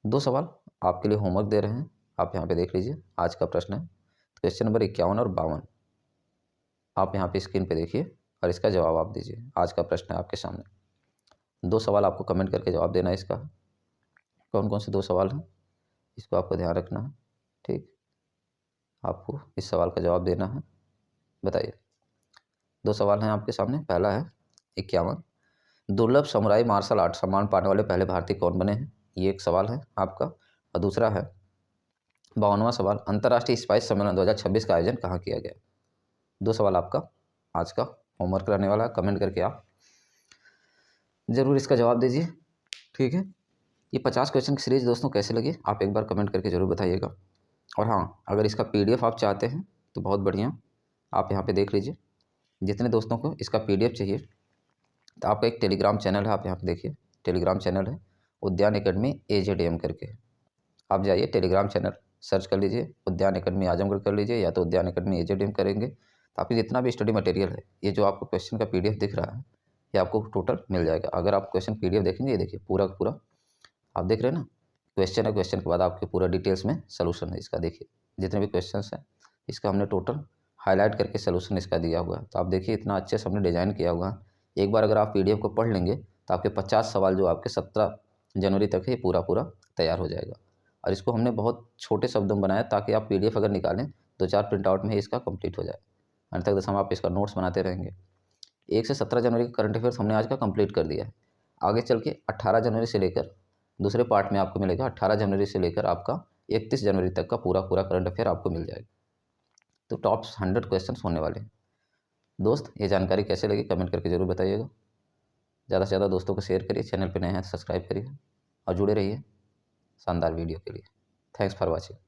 2 सवाल आपके लिए होमवर्क दे रहे हैं, आप यहाँ पे देख लीजिए। आज का प्रश्न है क्वेश्चन नंबर 51 और 52, आप यहाँ पे स्क्रीन पे देखिए और इसका जवाब आप दीजिए। आज का प्रश्न है आपके सामने, 2 सवाल आपको कमेंट करके जवाब देना है इसका। कौन कौन से 2 सवाल हैं, इसको आपको ध्यान रखना है। ठीक, आपको इस सवाल का जवाब देना है। बताइए, 2 सवाल हैं आपके सामने। पहला है 51, दुर्लभ समुराई मार्शल आर्ट सम्मान पाने वाले पहले भारतीय कौन बने हैं, ये एक सवाल है आपका। और दूसरा है 52वां सवाल, अंतर्राष्ट्रीय स्पाइस सम्मेलन 2026 का आयोजन कहाँ किया गया। 2 सवाल आपका आज का होमवर्क रहने वाला है, कमेंट करके आप ज़रूर इसका जवाब दीजिए। ठीक है, ये 50 क्वेश्चन की सीरीज दोस्तों कैसे लगी आप एक बार कमेंट करके ज़रूर बताइएगा। और हाँ, अगर इसका PDF आप चाहते हैं तो बहुत बढ़िया, आप यहाँ पे देख लीजिए। जितने दोस्तों को इसका PDF चाहिए तो आपका एक टेलीग्राम चैनल है, आप यहाँ पे देखिए टेलीग्राम चैनल है उद्यान एकेडमी AZM करके। आप जाइए टेलीग्राम चैनल सर्च कर लीजिए, उद्यान एकेडमी आजमगढ़ कर लीजिए या तो उद्यान एकेडमी AZM करेंगे, तो आपकी जितना भी स्टडी मटेरियल है, ये जो आपको क्वेश्चन का PDF दिख रहा है, ये आपको टोटल मिल जाएगा। अगर आप क्वेश्चन PDF देखेंगे, ये देखिए पूरा का पूरा आप देख रहे हैं ना, क्वेश्चन है, क्वेश्चन के बाद आपके पूरा डिटेल्स में सोल्यूशन है इसका। देखिए जितने भी क्वेश्चन हैं इसका हमने टोटल हाईलाइट करके सोल्यूशन इसका दिया हुआ है। तो आप देखिए इतना अच्छे से हमने डिज़ाइन किया हुआ है। एक बार अगर आप PDF को पढ़ लेंगे तो आपके 50 सवाल जो आपके 17 जनवरी तक है पूरा पूरा तैयार हो जाएगा। और इसको हमने बहुत छोटे शब्दों में बनाया ताकि आप PDF अगर निकालें 2-4 प्रिंट आउट में ही इसका कंप्लीट हो जाए। अंत तक दशा आप इसका नोट्स बनाते रहेंगे। 1 से 17 जनवरी का करंट अफेयर्स हमने आज का कंप्लीट कर दिया है। आगे चल के 18 जनवरी से लेकर दूसरे पार्ट में आपको मिलेगा 18 जनवरी से लेकर आपका 31 जनवरी तक का पूरा पूरा करंट अफेयर आपको मिल जाएगा। तो टॉप 100 क्वेश्चन होने वाले हैं। दोस्त ये जानकारी कैसे लगी कमेंट करके ज़रूर बताइएगा। ज़्यादा से ज़्यादा दोस्तों को शेयर करिए, चैनल पर नए हैं तो सब्सक्राइब करिए और जुड़े रहिए शानदार वीडियो के लिए। Thanks for watching.